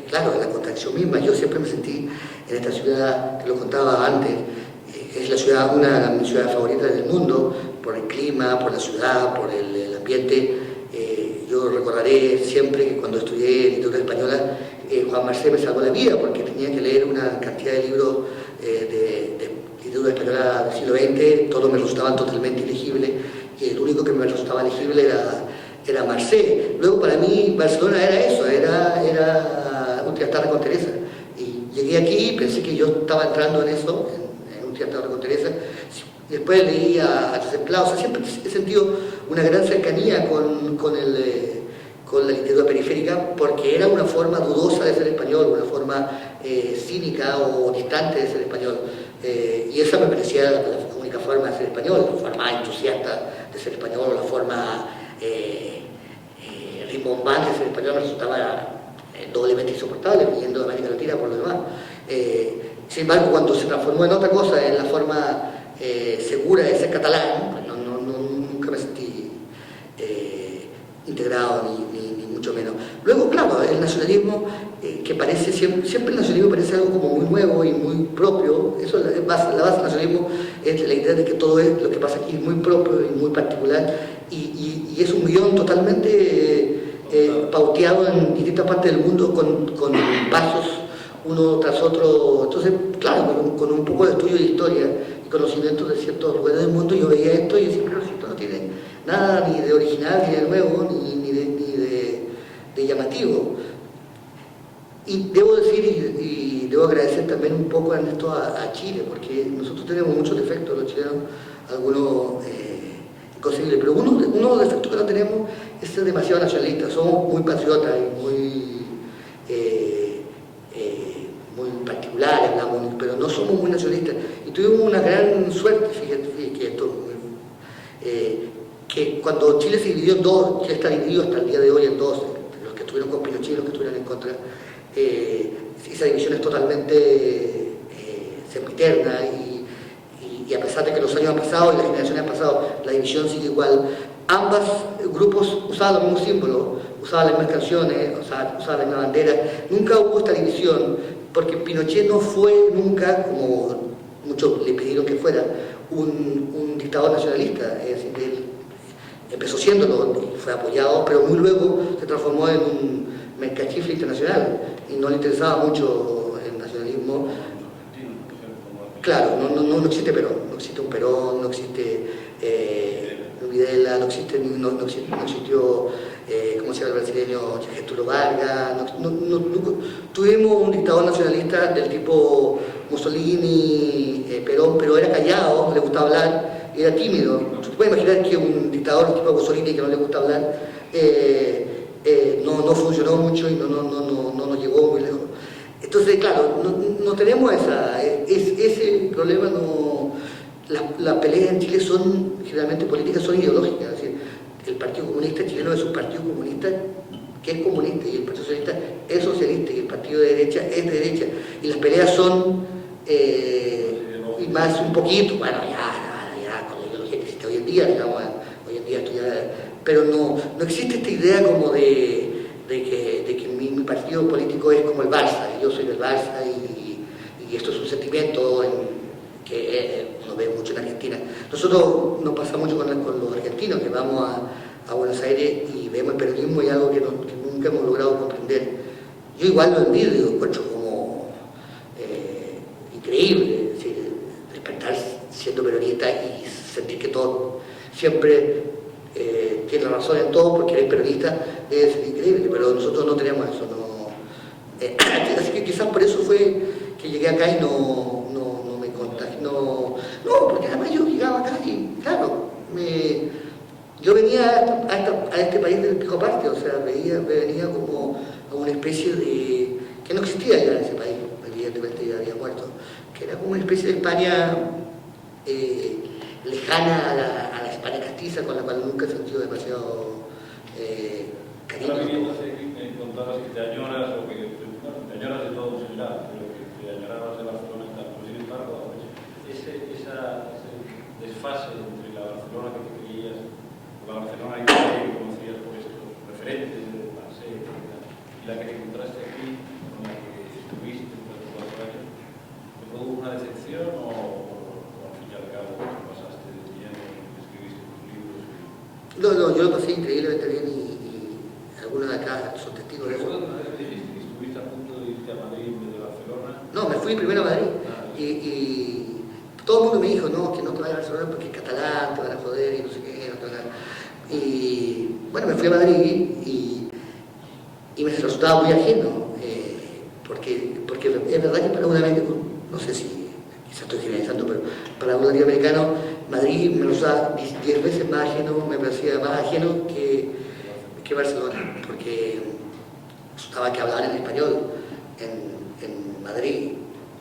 claro, la contradicción misma. Yo siempre me sentí en esta ciudad, que lo contaba antes, es una de mis ciudades favoritas del mundo, por el clima, por la ciudad, por el ambiente. Yo recordaré siempre que cuando estudié literatura española, Juan Marcé me salvó la vida, porque tenía que leer una cantidad de libros literatura española del siglo XX, todos me resultaban totalmente ilegibles, y el único que me resultaba legible era Marseille. Luego para mí Barcelona era eso, era un Triastarre con Teresa. Y llegué aquí y pensé que yo estaba entrando en eso, en un Triastarre con Teresa. Después leí a Tessemplao, o sea, siempre he sentido una gran cercanía con la literatura periférica, porque era una forma dudosa de ser español, una forma cínica o distante de ser español. Y esa me parecía la única forma de ser español, la forma entusiasta de ser español, la forma rimbombante de ser español me resultaba doblemente insoportable, viniendo de América Latina por lo demás. Sin embargo, cuando se transformó en otra cosa, en la forma segura de ser catalán, pues nunca me sentí integrado, ni mucho menos. Luego, claro, el nacionalismo, que parece siempre el nacionalismo parece algo como muy nuevo y muy propio. Eso, la base del nacionalismo es la idea de que todo lo que pasa aquí es muy propio y muy particular, y es un guión totalmente pauteado en distintas partes del mundo con pasos uno tras otro. Entonces, claro, con un poco de estudio de historia y conocimiento de ciertos lugares del mundo, yo veía esto y decía, pero esto no tiene nada ni de original, ni de nuevo, ni de llamativo. Y debo decir, y debo agradecer también un poco en esto a Chile, porque nosotros tenemos muchos defectos, los chilenos, algunos inconcebibles, pero uno de los defectos que no tenemos es ser demasiado nacionalistas. Somos muy patriotas y muy particulares, hablamos, pero no somos muy nacionalistas. Y tuvimos una gran suerte, fíjate que cuando Chile se dividió en dos, Chile está dividido hasta el día de hoy en dos, los que estuvieron con Pinochet y los que estuvieron en contra. Esa división es totalmente sempiterna, y a pesar de que los años han pasado y las generaciones han pasado, la división sigue igual. Ambos grupos usaban los mismos símbolos, usaban las mismas canciones, usaban la misma bandera. Nunca hubo esta división, porque Pinochet no fue nunca, como muchos le pidieron que fuera, un dictador nacionalista. Es decir, él empezó siéndolo y fue apoyado, pero muy luego se transformó en un mercachifle internacional y no le interesaba mucho el nacionalismo. Claro, no existe Perón, no existe un Perón, no existe Videla, no existió, ¿cómo se llama el brasileño? Getúlio Vargas. Tuvimos un dictador nacionalista del tipo Mussolini, Perón, pero era callado, no le gustaba hablar, era tímido. ¿Se puede imaginar que un dictador tipo Mussolini, que no le gusta hablar, no funcionó mucho y no llegó muy lejos? Entonces, claro, no tenemos ese problema. Las peleas en Chile son generalmente políticas, son ideológicas. Es decir, el Partido Comunista chileno es un partido comunista que es comunista, y el Partido Socialista es socialista, y el partido de derecha es de derecha, y las peleas son y más un poquito, bueno, ya con la ideología que existe hoy en día, digamos, hoy en día esto ya, pero no existe esta idea como de que mi partido político es como el Barça, y yo soy del Barça, y esto es un sentimiento que uno ve mucho en Argentina. Nosotros nos pasa mucho con los argentinos, que vamos a Buenos Aires y vemos el peronismo, y algo que nunca hemos logrado comprender. Yo igual lo envidio, lo encuentro como increíble, es decir, despertar siendo peronista y sentir que todo siempre tiene razón en todo porque eres peronista, es increíble, pero nosotros no tenemos eso. Así que quizás por eso fue que llegué acá y no me contagié, porque además yo llegaba acá y claro, yo venía a este país del pico aparte, o sea, venía como a una especie de, que no existía ya en ese país, evidentemente ya había muerto, que era como una especie de España lejana a la España castiza, con la cual nunca he sentido demasiado cariño. Ahora me contabas que te añoras, o que te añoras de todo en general, pero que te añorabas de Barcelona y tal. Pero sin embargo, ese desfase entre la Barcelona que te creías, la Barcelona que conocías por estos referentes de Marseille, y la que te encontraste aquí, con la que estuviste durante 4 años, ¿te produjo una decepción o al fin y al cabo pasaste bien, escribiste tus libros? No, yo lo pasé increíblemente bien, y algunos de acá son testigos de eso. ¿Recuerdas una vez que dijiste que estuviste a punto de irte a Madrid en vez de Barcelona? No, me fui primero a Madrid, todo el mundo me dijo, no, que no te vayas a Barcelona porque es catalán, te van a joder y no sé qué, no te van a... Y bueno, me fui a Madrid y me resultaba muy ajeno, porque es verdad que para un americano, no sé si quizás estoy generalizando, pero para un latinoamericano, Madrid me resultaba 10 veces más ajeno, me parecía más ajeno que Barcelona, porque resultaba que hablaban en español en Madrid,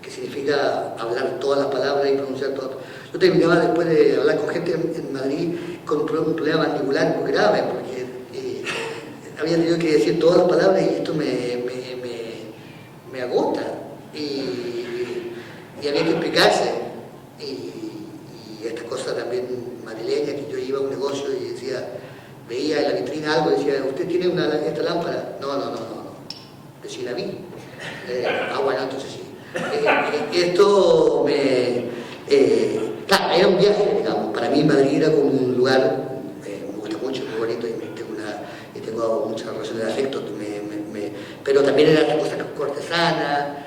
que significa hablar todas las palabras y pronunciar todas. Yo terminaba después de hablar con gente en Madrid con un problema mandibular muy grave, porque había tenido que decir todas las palabras y esto me agota. Y había que explicarse. Y esta cosa también madrileña, que yo iba a un negocio y decía, veía en la vitrina algo y decía, ¿usted tiene esta lámpara? No. Decía, la vi. Bueno, entonces sí. Esto claro, era un viaje, digamos. Para mí Madrid era como un lugar, me gusta mucho, muy bonito, y tengo muchas relaciones de afecto, pero también era esta cosa cortesana,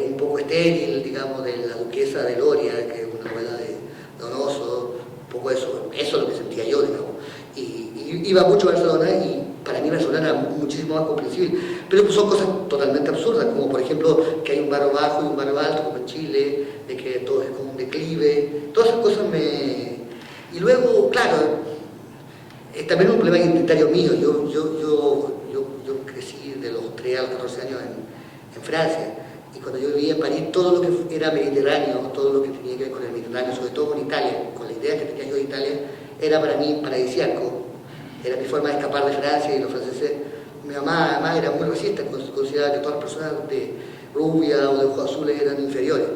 un poco estéril, digamos, de La Duquesa de Loria, que es una novela de Donoso, un poco eso es lo que sentía yo, digamos. Y iba mucho a Barcelona y para mí Barcelona era muchísimo más comprensible, pero son cosas totalmente absurdas, como por ejemplo que hay un barrio bajo y un barrio alto, como en Chile, de que todo es como un declive, todas esas cosas Y luego, claro, también un problema identitario mío, yo crecí de los 3 a los 14 años en Francia, y cuando yo vivía en París, todo lo que era mediterráneo, todo lo que tenía que ver con el Mediterráneo, sobre todo con Italia, con la idea que tenía yo de Italia, era para mí paradisíaco. Era mi forma de escapar de Francia, y los franceses, mi mamá además era muy racista, consideraba que todas las personas de rubia o de ojos azules eran inferiores.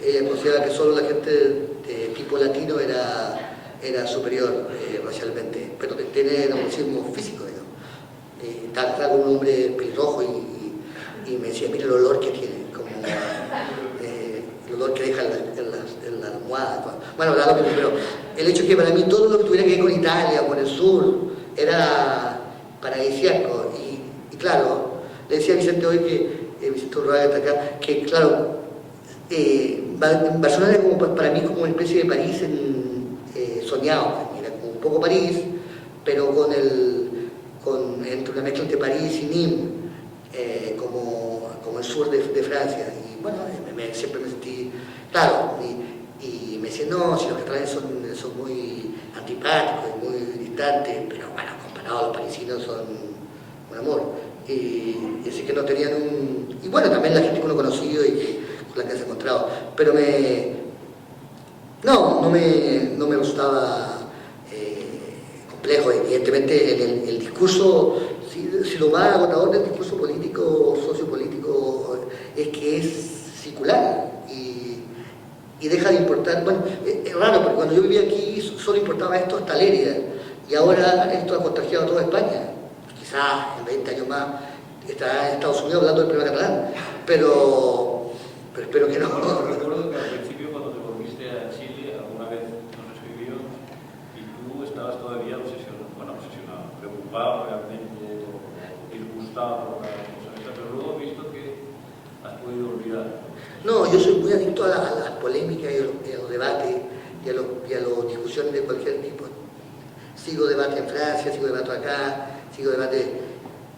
Ella consideraba que solo la gente de tipo latino era superior racialmente, pero tiene un racismo físico, digamos. Estaba con un hombre pelirrojo y me decía, mira el olor que tiene, como el olor que deja en la almohada. Bueno, lo mismo, pero el hecho es que para mí todo lo que tuviera que ver con Italia o con el sur era paradisíaco. Y claro, le decía a Vicente hoy Vicente Urraga está acá, que claro, Barcelona era como, para mí como una especie de París soñado, era como un poco París, pero entre una mezcla entre París y Nîmes, como el sur de Francia. Y bueno, siempre me sentí, claro, y me decían, no, si los catalanes son muy antipáticos y muy distantes, pero bueno, comparados a los parisinos son un amor. Y así que no tenían y bueno, también la gente que uno ha conocido y con la que se ha encontrado, pero no me resultaba complejo. Evidentemente el discurso, si lo más agotador del discurso político, sociopolítico, es que es circular y deja de importar. Bueno, es raro, porque cuando yo vivía aquí solo importaba esto hasta Lérida, y ahora esto ha contagiado a toda España. Quizás en 20 años más estará en Estados Unidos hablando del problema catalán, pero espero que no. Recuerdo que al principio, cuando te volviste a Chile, alguna vez nos escribió y tú estabas todavía obsesionado, preocupado realmente, disgustado por la cosa esta, pero luego he visto que has podido olvidar. No, yo soy muy adicto a las polémicas y a los debates y a las discusiones de cualquier tipo. Sigo debate en Francia, sigo debate acá, sigo debate...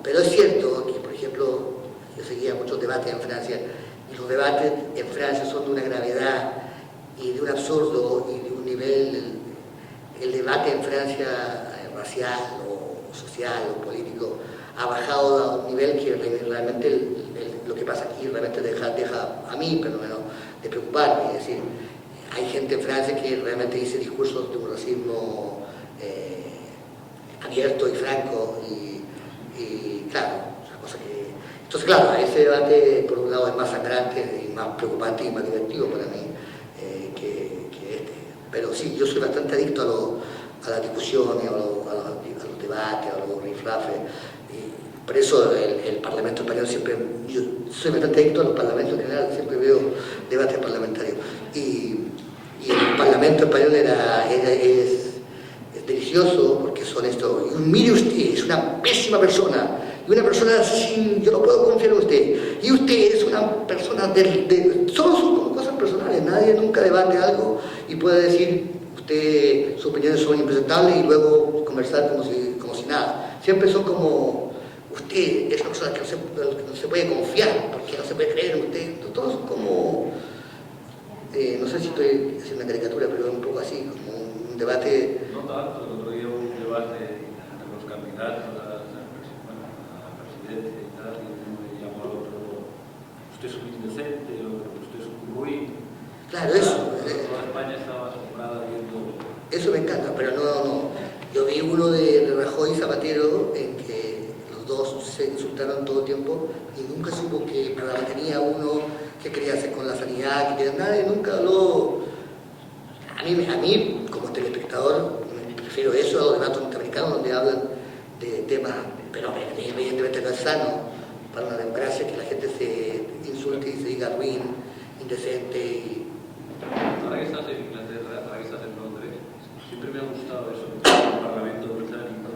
Pero es cierto que, por ejemplo, yo seguía muchos debates en Francia, y los debates en Francia son de una gravedad y de un absurdo y de un nivel... El debate en Francia, racial o social o político, ha bajado a un nivel que realmente lo que pasa aquí realmente deja a mí, pero menos, de preocuparme. Es decir, hay gente en Francia que realmente dice discursos de un racismo abierto y franco, y claro, una cosa que... Entonces, claro, ese debate por un lado es más sangrante y más preocupante y más divertido para mí que este. Pero sí, yo soy bastante adicto a las discusiones, a los debates, a los rifrafes. Por eso el Parlamento español siempre... Yo soy bastante adicto a los parlamentos en general, siempre veo debates parlamentarios. Y el Parlamento español es delicioso, porque son esto. Mire usted, es una pésima persona, y una persona sin... Yo no puedo confiar en usted. Y usted es una persona solo son cosas son personales, nadie nunca debate algo y puede decir, usted, sus opiniones son impresentables y luego conversar como si nada. Siempre son como, usted es una persona que no se puede confiar, porque no se puede creer en usted. Todos son como, no sé si estoy haciendo una caricatura, pero es un poco así, como un debate. No tanto, el otro día hubo un debate entre los candidatos a la presidencia y tal, y uno le llamó al otro, usted es un indecente, o usted es un ruin. Claro, eso. Toda España estaba asombrada viendo. Eso me encanta, pero no. Yo vi uno de Rajoy y Zapatero en que los dos se insultaron todo el tiempo y nunca supo qué programa tenía uno, qué quería hacer con la sanidad, qué quería nada, y nunca habló. A mí, como telespectador, prefiero eso a los debates norteamericanos donde hablan de temas, pero evidentemente no es sano para una democracia que la gente se insulte y se diga ruin, indecente y... Ahora que estás en Inglaterra, ahora que estás en Londres, siempre me ha gustado eso del Parlamento británico,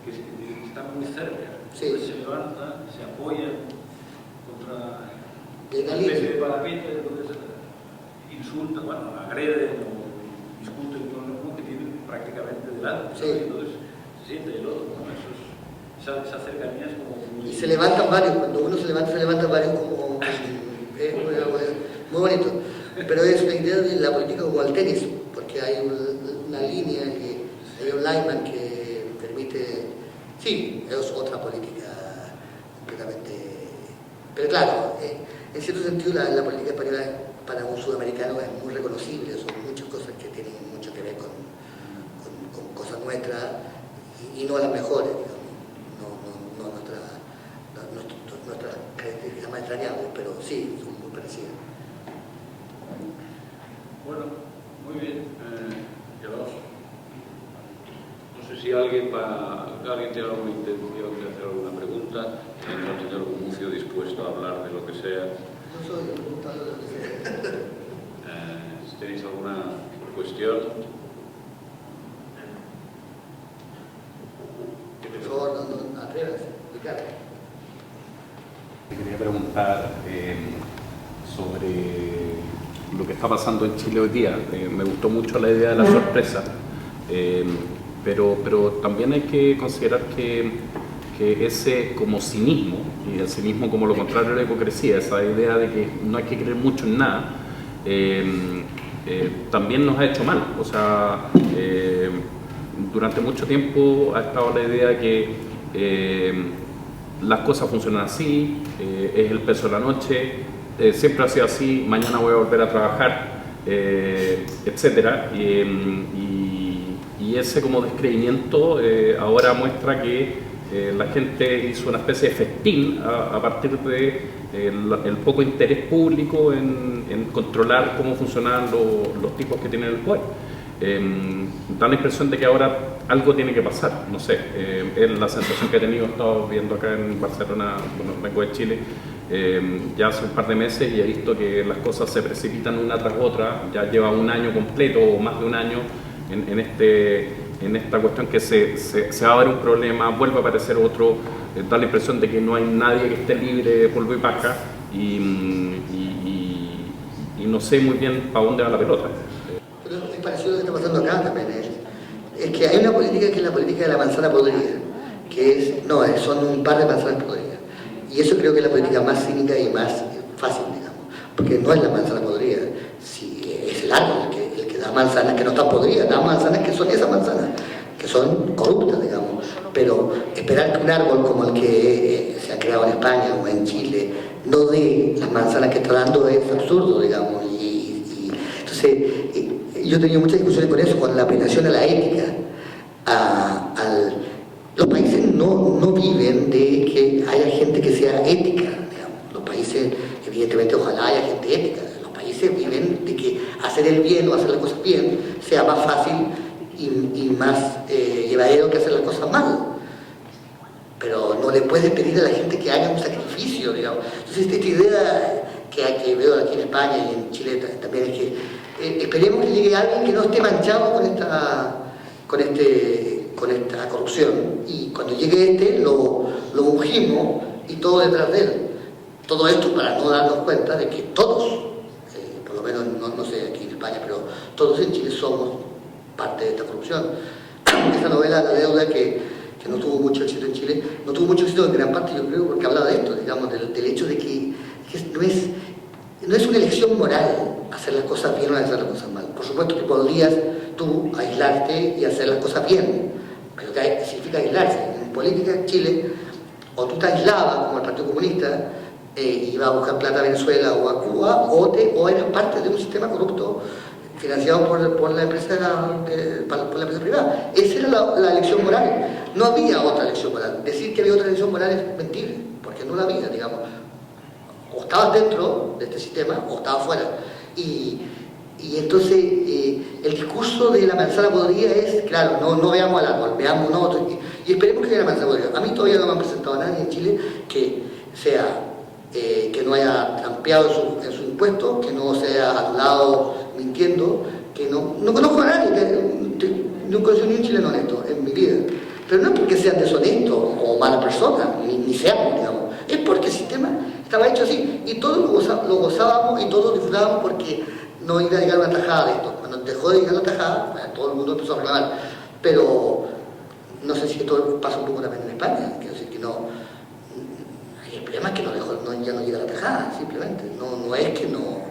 que está muy cerca. Sí. Se levanta, se apoya contra una especie de parapente, entonces insultan, bueno, agreden o discuten con uno que tienen prácticamente delante. Sí. Entonces se siente el otro, ¿no? Esa cercanía es como muy... Y se levantan varios, cuando uno se levanta varios como... Es muy bonito. Pero es una idea de la política como al tenis, porque hay una línea, hay un lineman que permite... Sí, es otra política completamente... Pero claro, en cierto sentido la política española para un sudamericano es muy reconocible, son muchas cosas que tienen mucho que ver con cosas nuestras y no las mejores, digamos, no nuestras características más entrañables, pero sí, son muy parecidas. Bueno, muy bien. No sé si alguien tiene alguna intención de hacer alguna pregunta. El señor Gumucio dispuesto a hablar de lo que sea. No soy el preguntador de lo que sea. Si tenéis alguna cuestión. Por favor, no atrévanse, Ricardo. Quería preguntar sobre lo que está pasando en Chile hoy día. Me gustó mucho la idea de la sorpresa, pero también hay que considerar que ese como cinismo, y el cinismo como lo contrario a la hipocresía, esa idea de que no hay que creer mucho en nada, también nos ha hecho mal. O sea, durante mucho tiempo ha estado la idea que las cosas funcionan así, es el peso de la noche, siempre ha sido así, mañana voy a volver a trabajar, etcétera. Y ese como descreimiento ahora muestra que la gente hizo una especie de festín a partir de el poco interés público en controlar cómo funcionan los tipos que tienen el poder. Da la impresión de que ahora algo tiene que pasar, no sé, es la sensación que he tenido. He estado viendo acá en Barcelona, bueno, vengo de Chile ya hace un par de meses y he visto que las cosas se precipitan una tras otra. Ya lleva un año completo o más de un año en esta cuestión que se va a ver un problema, vuelve a aparecer otro, da la impresión de que no hay nadie que esté libre de polvo y paja y no sé muy bien para dónde va la pelota. Pero es parecido a lo que está pasando acá también. Es que hay una política que es la política de la manzana podrida, que son un par de manzanas podridas. Y eso creo que es la política más cínica y más fácil, digamos, porque no es la manzana podrida, es el árbol el que da manzanas que no están podridas, da manzanas que son esas manzanas, que son corruptas, digamos. Pero esperar que un árbol como el que se ha creado en España o en Chile no dé las manzanas que está dando es absurdo, digamos. Entonces, yo he tenido muchas discusiones con eso, con la apelación a la ética. Los países no viven de que haya gente que sea ética, digamos. Los países, evidentemente, ojalá haya gente ética. Los países viven de que hacer el bien o hacer las cosas bien sea más fácil y más llevadero que hacer las cosas mal. Pero no le puedes pedir a la gente que haga un sacrificio, digamos. Entonces, esta idea que veo aquí en España y en Chile también es que esperemos que llegue alguien que no esté manchado con esta corrupción, y cuando llegue lo ungimos y todo detrás de él. Todo esto para no darnos cuenta de que todos, por lo menos no sé aquí en España, pero todos en Chile somos parte de esta corrupción. Esta novela, La deuda, que no tuvo mucho éxito en Chile, no tuvo mucho éxito en gran parte, yo creo, porque habla de esto, digamos, del hecho de que no es una elección moral hacer las cosas bien o hacer las cosas mal. Por supuesto que podrías tú aislarte y hacer las cosas bien, pero ¿qué significa aislarse? En política en Chile, o tú te aislabas, como el Partido Comunista, y ibas a buscar plata a Venezuela o a Cuba, o eras parte de un sistema corrupto financiado por la empresa privada. Esa era la elección moral. No había otra elección moral. Decir que había otra elección moral es mentir, porque no la había, digamos. O estabas dentro de este sistema o estabas fuera. Y entonces el discurso de la manzana podrida es, claro, no veamos al árbol, veamos un otro y esperemos que haya la manzana podrida. A mí todavía no me han presentado a nadie en Chile que no haya trampeado en su impuesto, que no sea adulado mintiendo, que no conozco a nadie, no conozco ni un chileno honesto en mi vida. Pero no es porque sean deshonestos o malas personas, ni seamos, digamos. Es porque el sistema estaba hecho así y todos lo gozábamos y todos disfrutábamos porque no iba a llegar una tajada de esto. Cuando dejó de llegar la tajada, bueno, todo el mundo empezó a reclamar. Pero no sé si esto pasa un poco también en España, quiero decir que no. El problema es que ya no llega la tajada, simplemente. No es que no.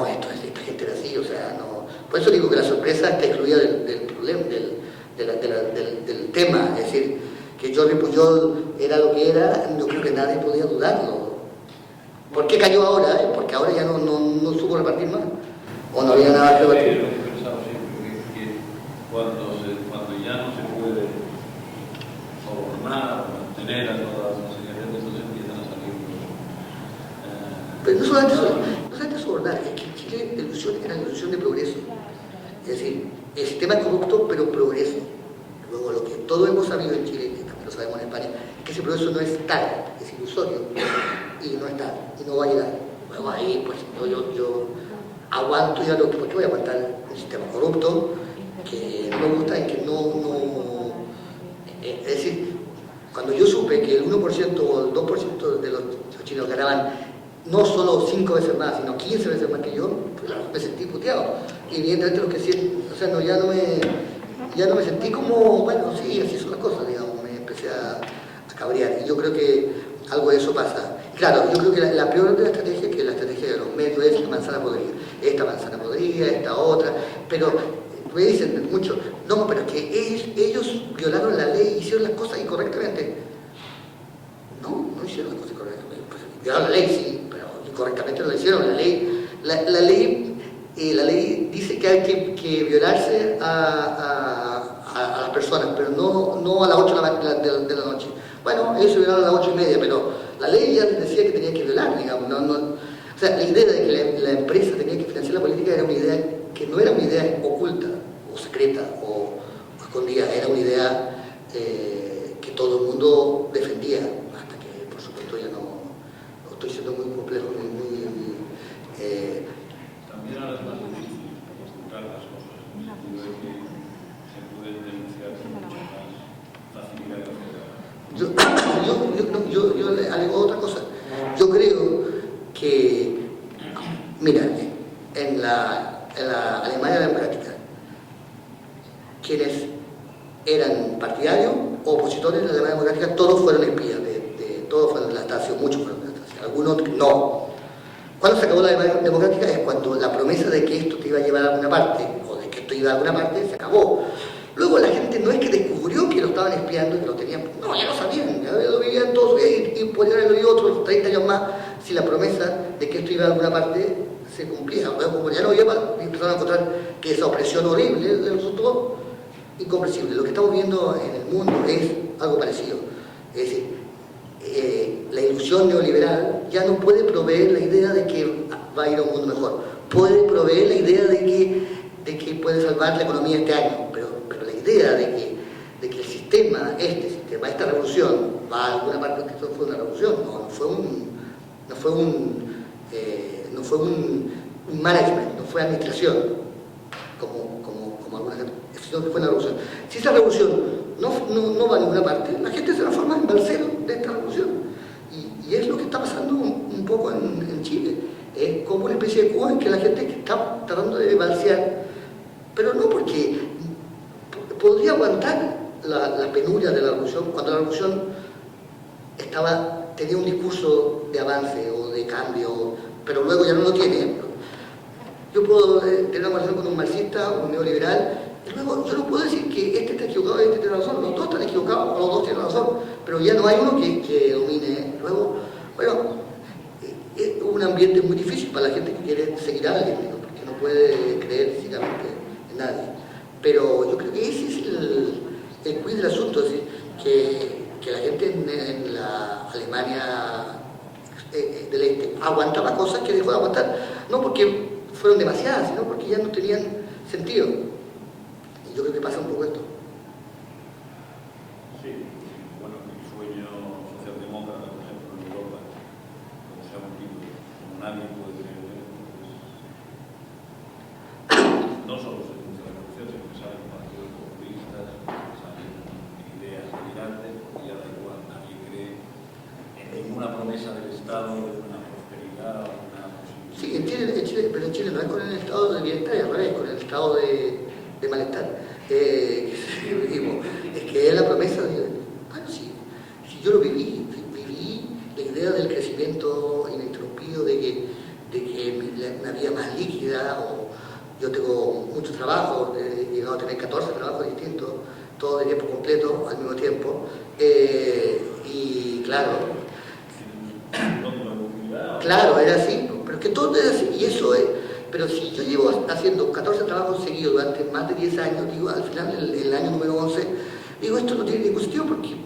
Esta gente era así, o sea, no. Por eso digo que la sorpresa está excluida del problema, del tema. Es decir, que Jordi Pujol era lo que era, no creo que nadie podía dudarlo. ¿Por qué cayó ahora? Porque ahora ya no supo repartir más. O no había nada que repartir. Lo que he pensado siempre que cuando ya no se puede sobornar o mantener a todas las señales, entonces empiezan a salir pero no solamente sobornar, es que en Chile la ilusión era la ilusión de progreso. Es decir, el sistema es corrupto, pero progreso. Luego, lo que todos hemos sabido en Chile, que también lo sabemos en España, es que ese progreso no es tal, es ilusorio, y no está, y no va a llegar. Luego ahí, pues, yo aguanto ya lo que, porque voy a aguantar un sistema corrupto, que no me gusta y que es decir, cuando yo supe que el 1% o el 2% de los chilenos ganaban no solo 5 veces más, sino 15 veces más que yo, pues me sentí puteado. Y evidentemente lo que sí, o sea, ya no me sentí como, bueno, sí, así son las cosas, digamos, me empecé a cabrear. Y yo creo que algo de eso pasa. Claro, yo creo que la peor de la estrategia, que la estrategia de los medios, es la manzana podrida. Esta manzana podrida, esta otra, pero me dicen mucho, no, pero es que ellos violaron la ley, hicieron las cosas incorrectamente. No hicieron las cosas incorrectamente. Pues, violaron la ley, sí, pero incorrectamente no lo hicieron. La ley dice que hay que violarse a las personas, pero no a las 8 de la noche. Bueno, ellos se violaron a las 8:30, pero la ley ya decía que tenía que violar, digamos. O sea, la idea de que la empresa tenía que financiar la política era una idea que no era una idea oculta, o secreta, o escondida, era una idea que todo el mundo defendía, hasta que, por supuesto, ya no estoy siendo muy complejo, también ahora es más difícil ocultar las cosas, en el sentido de que se pueden denunciar con mucha más facilidad. Yo le alego otra cosa. Yo creo que, mira, en la Alemania democrática, quienes eran partidarios o opositores de la Alemania democrática, todos fueron espías, todos fueron de la Stasi, muchos fueron de la Stasi, algunos no. Cuando se acabó la Alemania democrática es cuando la promesa de que esto te iba a llevar a alguna parte, o de que esto iba a alguna parte, se acabó. Luego la gente no es que descubrió que lo estaban espiando y que lo tenían, no, ya lo sabían, ya lo vivían todos y podrían haberlo vivido otros 30 años más si la promesa de que esto iba a alguna parte se cumplía. Luego, como ya no había más, empezaron a encontrar que esa opresión horrible de nosotros, incomprensible. Lo que estamos viendo en el mundo es algo parecido. Es decir, la ilusión neoliberal ya no puede proveer la idea de que va a ir a un mundo mejor. Puede proveer la idea de que puede salvar la economía este año, pero la idea de que el sistema, esta revolución, va a alguna parte, que esto fue una revolución, no fue un management, no fue administración, como algunas, sino que fue una revolución. Si esa revolución no va a ninguna parte, la gente se transforma en balsero de esta revolución. Y es lo que está pasando un poco en Chile. como una especie de Cuba en que la gente está tratando de balsear, pero no porque podría aguantar la penuria de la revolución, cuando la revolución tenía un discurso de avance o de cambio, pero luego ya no lo tiene. Yo puedo tener una conversación con un marxista o un neoliberal, y luego yo no puedo decir que este está equivocado y este tiene razón, los dos están equivocados o los dos tienen razón, pero ya no hay uno que domine. Luego, bueno, es un ambiente muy difícil para la gente que quiere seguir a alguien, ¿no? Porque no puede creer ciegamente en nadie. Pero yo creo que ese es el quid del asunto, es decir, que la gente en la Alemania del Este aguantaba cosas que dejó de aguantar, no porque fueron demasiadas, sino porque ya no tenían sentido. Y yo creo que pasa un poco esto. Sí, bueno, el sueño socialdemócrata, por ejemplo, en Europa, como se ha cumplido, como nadie puede tener, no solo se cumple la revolución, sino que salen partidos populistas, salen ideas delirantes, porque ya da igual, nadie cree en ninguna promesa del Estado de una prosperidad o una posibilidad. Sí, pero en Chile no es con el estado de bienestar, al revés, con el estado de malestar. Es que es la promesa de... Bueno, sí, yo lo viví la idea del crecimiento ininterrumpido, de que una vida más líquida, o yo tengo muchos trabajos, he llegado a tener 14 trabajos distintos, todos de tiempo completo, al mismo tiempo, y claro, claro, era así, pero que todo era así, y eso es, pero si yo llevo haciendo 14 trabajos seguidos durante más de 10 años, digo, al final, el año número 11, digo, esto no tiene ningún sentido porque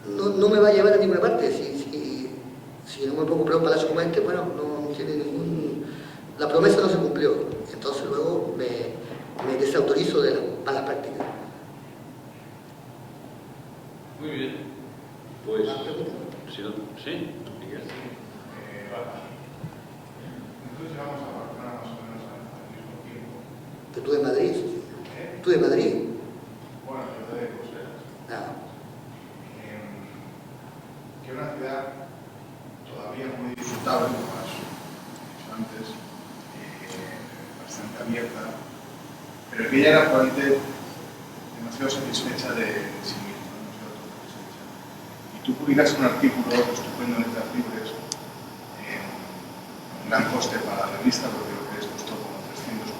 no me va a llevar a ninguna parte. Si no me pongo para un palacio como este, bueno, no tiene ningún... La promesa no se cumplió, entonces luego me desautorizo de las malas prácticas. Muy bien, pues... ¿Sí? Entonces vamos a vacunar más o menos al mismo tiempo. ¿Que tú de Madrid? ¿Tú de Madrid? Bueno, yo de Bruselas. Ah. Que es una ciudad todavía muy disfrutable, como has dicho antes, bastante abierta, pero que ella era probablemente demasiado satisfecha de sí misma, demasiado satisfecha. Y tú publicas un artículo estupendo en Letras Libres, un gran coste para la revista, porque lo que es costó como 300 o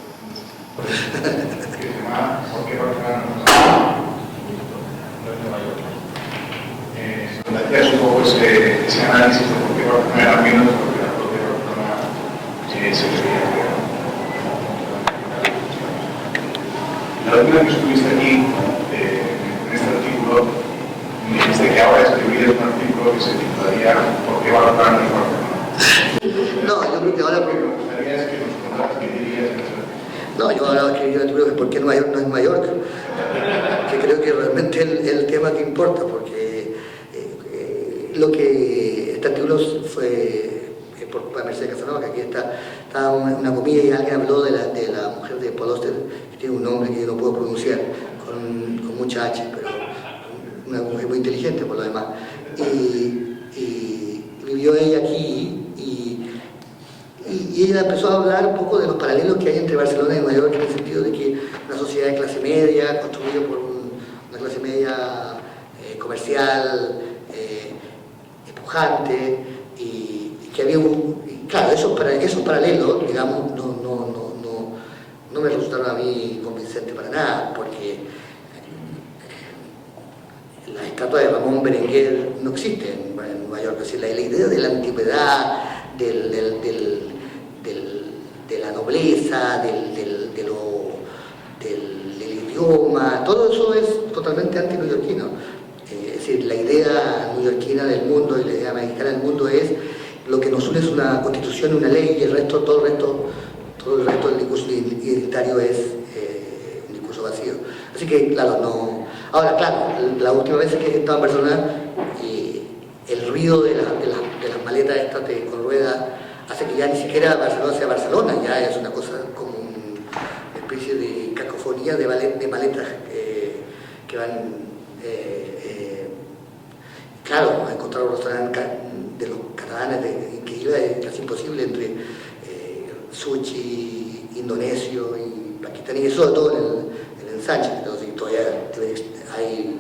400 suscriptores, que se llama ¿Por qué Barcelona no es Nueva York? Donde hacías un poco ese análisis de por qué Barcelona era menos, porque la propia Barcelona se veía peor. La última vez que estuviste aquí, en este artículo, me dijiste que ahora escribirías un artículo que se titularía ¿Por qué Barcelona no es Barcelona? No, yo creo que ahora... Lo que me gustaría es que nos contaras qué dirías en ese artículo. No, yo ahora escribí un artículo de por qué Nueva York no es Nueva York, que creo que realmente es el tema que importa, porque lo que este artículo fue por Mercedes Casanova, que aquí está una comida y alguien habló de la mujer de Paul Auster, que tiene un nombre que yo no puedo pronunciar, con mucha H, pero una mujer muy inteligente por lo demás. Y vivió ella aquí y ella empezó a hablar un poco de los paralelos que hay entre Barcelona y Nueva York, en el sentido de que una sociedad de clase media, construida por una clase media comercial, empujante, y que había claro, esos paralelos, digamos, no me resultaron a mí convincentes para nada, porque la estatua de Ramón Berenguer no existe en Nueva York. Es decir, la idea de la antigüedad, de la nobleza, del idioma, todo eso es totalmente anti-neoyorquino. Es decir, la idea neoyorquina del mundo y la idea mexicana del mundo es lo que nos une es una constitución y una ley, y todo el resto del discurso identitario es un discurso vacío. Así que, claro, no... Ahora, claro, la última vez que estaba en Barcelona, el ruido de las maletas estas con ruedas hace que ya ni siquiera Barcelona sea Barcelona, ya es una cosa como una especie de cacofonía de maletas que van... claro, a encontrar un restaurante de los catalanes que equilibrar, es casi imposible entre sushi, indonesio y pakistaní, sobre todo en el ensanche, entonces todavía hay...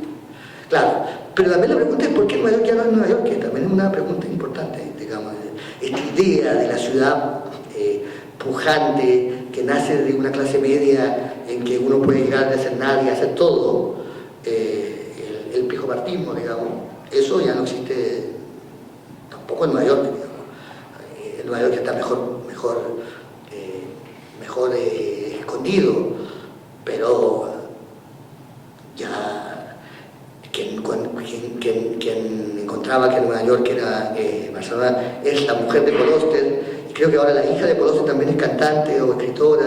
Claro, pero también la pregunta es ¿por qué Nueva York ya no es Nueva York? Que también es una pregunta importante, digamos, esta idea de la ciudad pujante, que nace de una clase media en que uno puede llegar de hacer nada y hacer todo, el pijopartismo, digamos, eso ya no existe tampoco en Nueva York, digamos. En Nueva York está mejor escondido, pero ya quien encontraba que Nueva York era Barcelona es la mujer de Paul Auster, y creo que ahora la hija de Paul Auster también es cantante o escritora,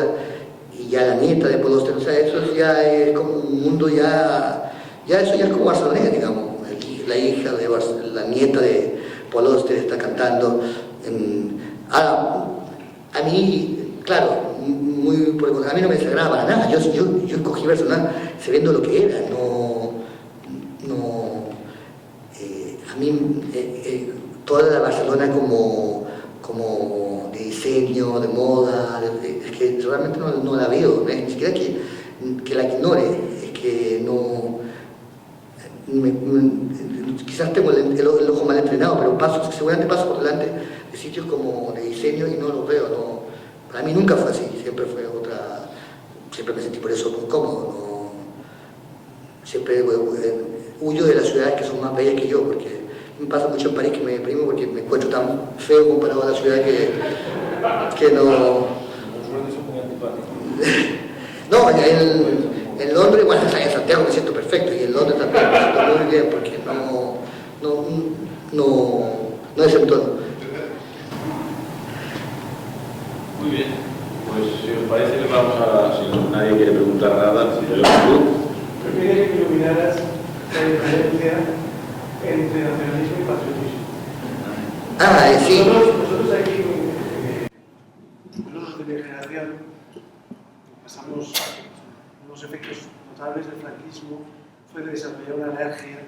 y ya la nieta de Paul Auster, o sea, eso ya es como un mundo ya eso ya es como Barcelona, digamos, la hija de la nieta de Paul Auster está cantando. A mí, claro, a mí no me desagrada para nada, yo escogí Barcelona sabiendo lo que era, a mí toda la Barcelona como de diseño, de moda, es que realmente no la veo, ¿no? Ni siquiera que la ignore, es que no... quizás tengo el ojo mal entrenado, pero seguramente paso por delante de sitios como de diseño y no los veo, no. Para mí nunca fue así, siempre me sentí por eso muy cómodo, no. Siempre huyo de las ciudades que son más bellas que yo, porque me pasa mucho en París que me deprimo porque me encuentro tan feo comparado a la ciudad que no... No, en Londres, bueno, en Santiago me siento perfecto y en Londres también me siento muy bien porque no es el tono. Muy bien, pues si os parece que vamos si nadie quiere preguntar nada, si yo Preferiría que iluminaras la diferencia entre nacionalismo y patriotismo. Sí. Nosotros aquí, nosotros de mi generación, pasamos unos efectos notables del franquismo, fue de desarrollar una alergia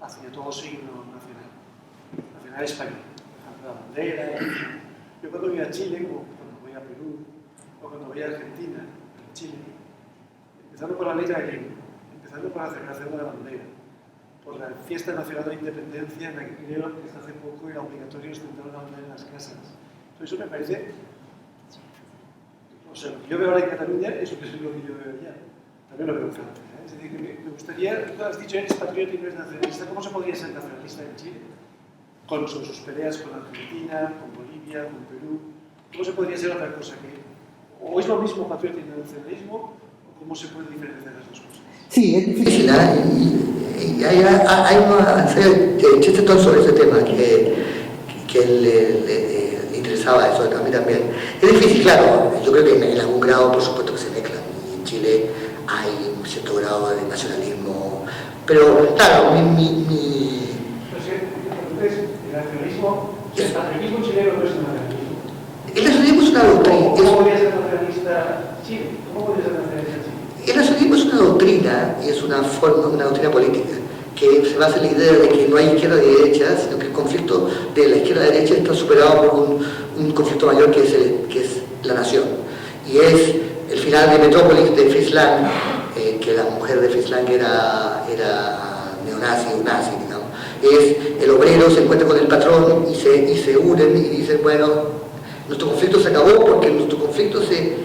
hacia todo signo nacional español. La bandera. Yo cuando voy a Chile, como cuando voy a Perú, o cuando voy a Argentina, a Chile, empezando por la letra N, empezando por la celebración de la bandera, por la fiesta nacional de independencia, en la que creo que hasta hace poco era obligatorio ostentar una bandera en las casas. Entonces eso me parece, o sea, lo que yo veo ahora en Cataluña, eso es lo que yo veo allá. También lo veo en Francia. Es decir, que me gustaría, tú has dicho, eres patriota y no eres nacionalista, ¿cómo se podría ser nacionalista en Chile? Con sus peleas con Argentina, con Bolivia, con Perú, ¿cómo se podría ser otra cosa? ¿O es lo mismo patriota y nacionalismo? ¿O cómo se puede diferenciar las dos cosas? Sí, es difícil, y hay una serie de chistes sobre ese tema que le interesaba eso a mí también. Es difícil, claro, yo creo que en algún grado por supuesto que se mezclan, y en Chile hay un cierto grado de nacionalismo, pero claro, Entonces, el nacionalismo chileno no es un nacionalismo. El nacionalismo es una doctrina. ¿Cómo podría ser nacionalista Chile? ¿Cómo podría ser nacionalista Chile? El nacionalismo es una doctrina, y es una doctrina política, que se basa en la idea de que no hay izquierda y derecha, sino que el conflicto de la izquierda y derecha está superado por un conflicto mayor que es la nación. Y es el final de Metrópolis de Fritz Lang, que la mujer de Fritz Lang era neonazi, un nazi, digamos. Es el obrero se encuentra con el patrón y se unen y dicen, bueno, nuestro conflicto se acabó porque nuestro conflicto se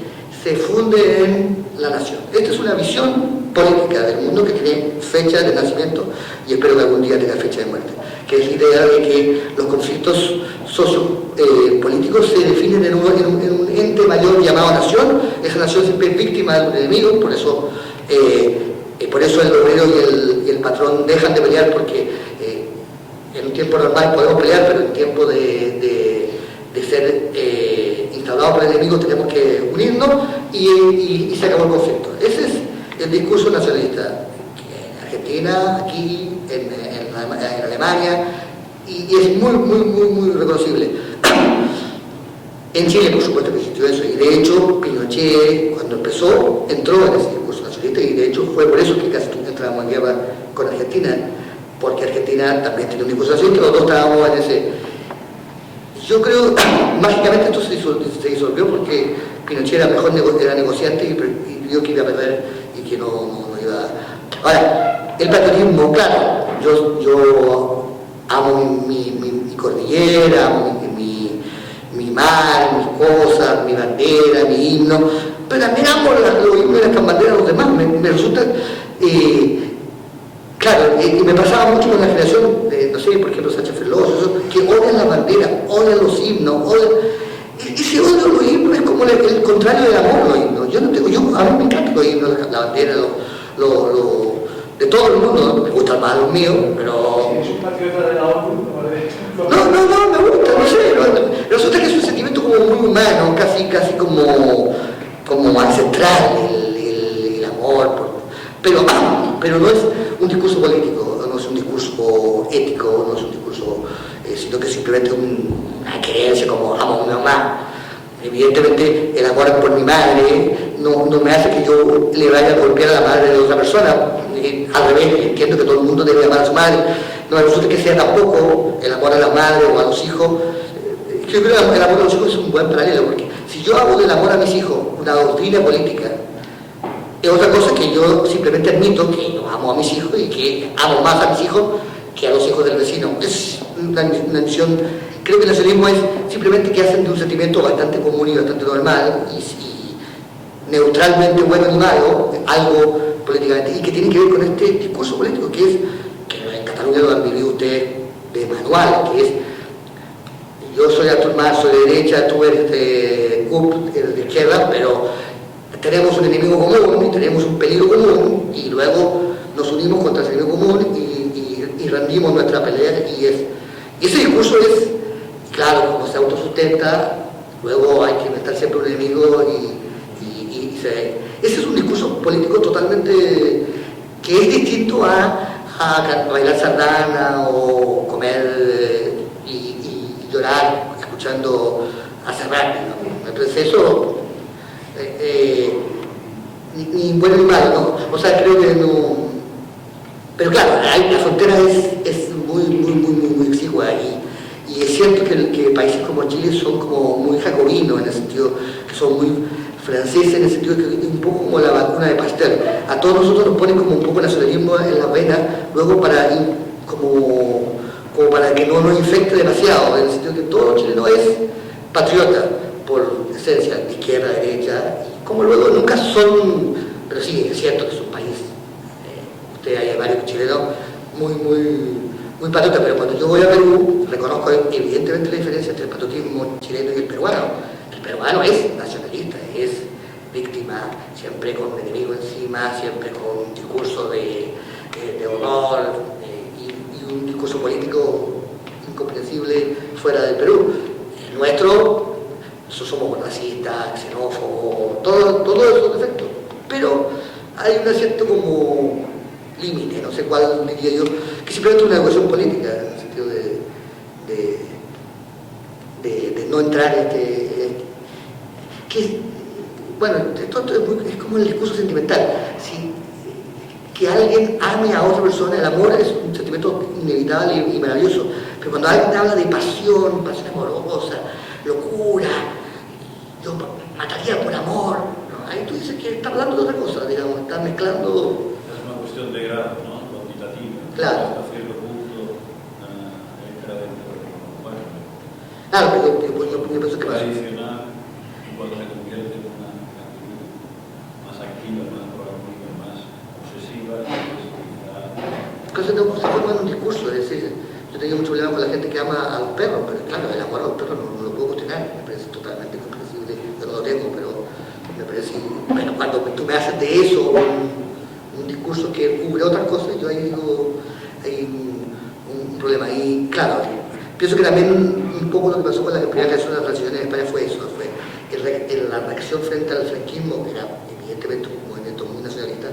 funde en la nación. Esta es una visión política del mundo que tiene fecha de nacimiento y espero que algún día tenga fecha de muerte, que es la idea de que los conflictos sociopolíticos se definen en un ente mayor llamado nación. Esa nación siempre es víctima de un enemigo, por eso el obrero y el patrón dejan de pelear, porque en un tiempo normal podemos pelear, pero en tiempo de ser instaurados por el enemigo tenemos que unirnos y se acabó el conflicto. Ese es el discurso nacionalista en Argentina, aquí, en Alemania, y es muy reconocible. En Chile, por supuesto, que existió eso, y de hecho Pinochet, cuando empezó, entró en ese discurso nacionalista, y de hecho fue por eso que casi entramos en guerra con Argentina, porque Argentina también tenía un discurso así, que los dos estábamos en ese. Yo creo mágicamente esto se disolvió porque Pinochet era mejor era negociante y vio que iba a perder y que no iba. Ahora, el patriotismo, claro, yo amo mi cordillera, amo mi mar, mis cosas, mi bandera, mi himno, pero también amo los himnos y las banderas de los demás. Me resulta, claro, y me pasaba mucho con la generación de, no sé, por ejemplo, Sánchez Ferlosio, que odian las banderas, odian los himnos, ese odio a los himnos es como el contrario del amor a los himnos. A mí me encantan los himnos, la bandera, de todo el mundo, me gustan más los míos, pero... Si eres un patriota de la ONU, No, me gusta, no sé, resulta que es un sentimiento como muy humano, casi como ancestral, el amor, pero no es un discurso político, no es un discurso ético, no es un discurso, sino que simplemente una creencia como amo a mi mamá. Evidentemente el amor por mi madre no me hace que yo le vaya a golpear a la madre de otra persona, al revés, entiendo que todo el mundo debe amar a su madre, no me resulta que sea tampoco el amor a la madre o a los hijos. Yo creo que el amor a los hijos es un buen paralelo, porque si yo hago del amor a mis hijos una doctrina política, es otra cosa que yo simplemente admito que yo amo a mis hijos y que amo más a mis hijos que a los hijos del vecino. Es una admisión. Creo que el nacionalismo es simplemente que hacen de un sentimiento bastante común y bastante normal y neutralmente bueno y malo, algo políticamente, y que tiene que ver con este discurso político que en Cataluña lo han vivido ustedes de manual, que es: yo soy Artur Mas, soy de derecha, tú eres de CUP, eres de izquierda, pero tenemos un enemigo común y tenemos un peligro común y luego nos unimos contra ese enemigo común y rendimos nuestra pelea. Y ese discurso es, claro, como se autosustenta, luego hay que inventar siempre un enemigo ese es un discurso político totalmente que es distinto a bailar sardana o comer y llorar escuchando a Serrat, ¿no? Entonces eso ni bueno ni malo, ¿no? O sea, creo que no, pero claro, la frontera es muy exigua y es cierto que países como Chile son como muy jacobinos en el sentido que son muy franceses, en el sentido que es un poco como la vacuna de Pasteur. A todos nosotros nos ponen como un poco nacionalismo en las venas, luego como para que no nos infecte demasiado, en el sentido que todo chileno es patriota por esencia, de izquierda, derecha, y como luego nunca son, pero sí, es cierto que es un país, usted hay varios chilenos muy patriotas, pero cuando yo voy a Perú reconozco evidentemente la diferencia entre el patriotismo chileno y el peruano. El peruano es nacionalista, es víctima, siempre con un enemigo encima, siempre con un discurso de honor y un discurso político incomprensible fuera del Perú. El nuestro, somos racistas, xenófobos, todos esos defectos, pero hay un cierto como límite, no sé cuál diría yo, que simplemente es una educación política, en el sentido de no entrar bueno, esto es como el discurso sentimental. Que alguien ame a otra persona, el amor es un sentimiento inevitable y maravilloso, pero cuando alguien habla de pasión amorosa, locura, yo mataría por amor, ¿no? Ahí tú dices que está hablando de otra cosa, digamos, está mezclando. Es una cuestión de grado, ¿no? Cuantitativa. Claro. Hasta cierto punto entra dentro de bueno. Claro, pero yo pienso que tradicional, cuando se convierte en una actitud más activa, más proactiva, más obsesiva, entonces se forma un discurso, es decir, yo tengo mucho problema con la gente que ama a los perros, pero claro, el amor a los perros no lo puedo cuestionar, me parece totalmente incomprensible, yo no lo tengo, pero me parece, bueno, cuando tú me haces de eso un discurso que cubre otras cosas, yo ahí digo, hay un problema. Y claro, pienso que también un poco lo que pasó con la primera creación de las transiciones en España fue eso, fue la reacción frente al franquismo, que era evidentemente un movimiento muy nacionalista,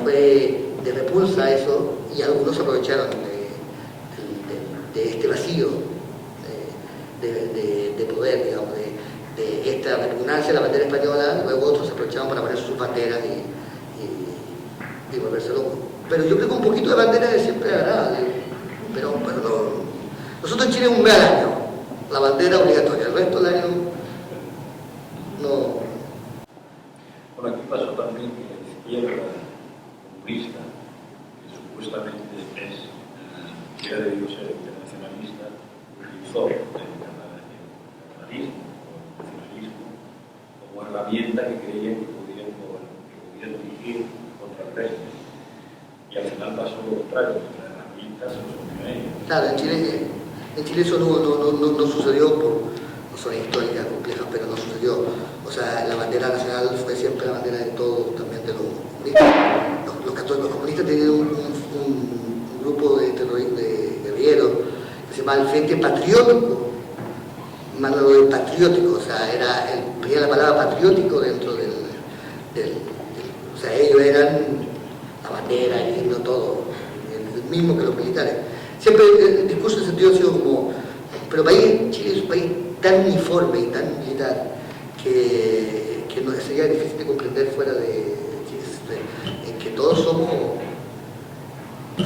fue de repulsa a eso, y algunos aprovecharon de este vacío de poder, digamos, de esta repugnancia a la bandera española, y luego otros aprovecharon para poner sus banderas y volverse locos. Pero yo creo que un poquito de bandera es siempre agradable, pero no. Nosotros en Chile un mes al año, la bandera obligatoria, el resto del año no. Bueno, aquí pasó también que la izquierda comunista, que supuestamente que era debido ser internacionalista, utilizó el nacionalismo o el nacionalismo como herramienta que creían que podían dirigir contra el resto. Y al final pasó lo contrario, que la herramienta se los comió a ellos. Claro, en Chile eso no sucedió por razones históricas complejas, pero no sucedió. O sea, la bandera nacional fue siempre la bandera de todos, también de los comunistas. Los comunistas tenían un grupo de guerrilleros que se llamaba el Frente Patriótico, más lo de patriótico, o sea, tenía la palabra patriótico dentro del o sea, ellos eran la bandera, el himno, todo, el mismo que los militares. Siempre el discurso en sentido ha sido como, pero Chile es un país tan uniforme y tan militar que no, sería difícil de comprender fuera de Chile, en que todos somos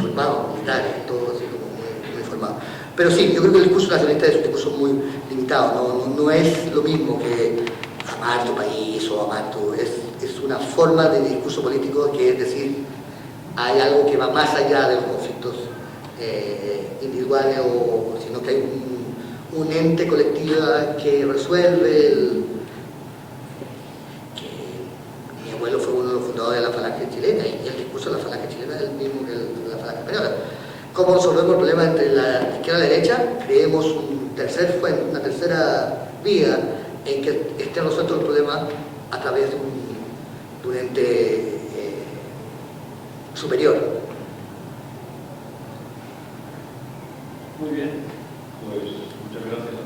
formados, militares, todos así como muy formados. Pero sí, yo creo que el discurso nacionalista es un discurso muy limitado, no es lo mismo que amar tu país o amar tu... Es una forma de discurso político que es decir, hay algo que va más allá de los conflictos individuales, sino que hay un ente colectivo que resuelve mi abuelo fue uno de los fundadores de la falange chilena y el discurso de la falange chilena es el mismo que el de la falange española. ¿Cómo resolvemos el problema entre la izquierda y la derecha? Creemos una tercera vía en que esté resuelto el problema a través de un ente superior. Muy bien, pues muchas gracias.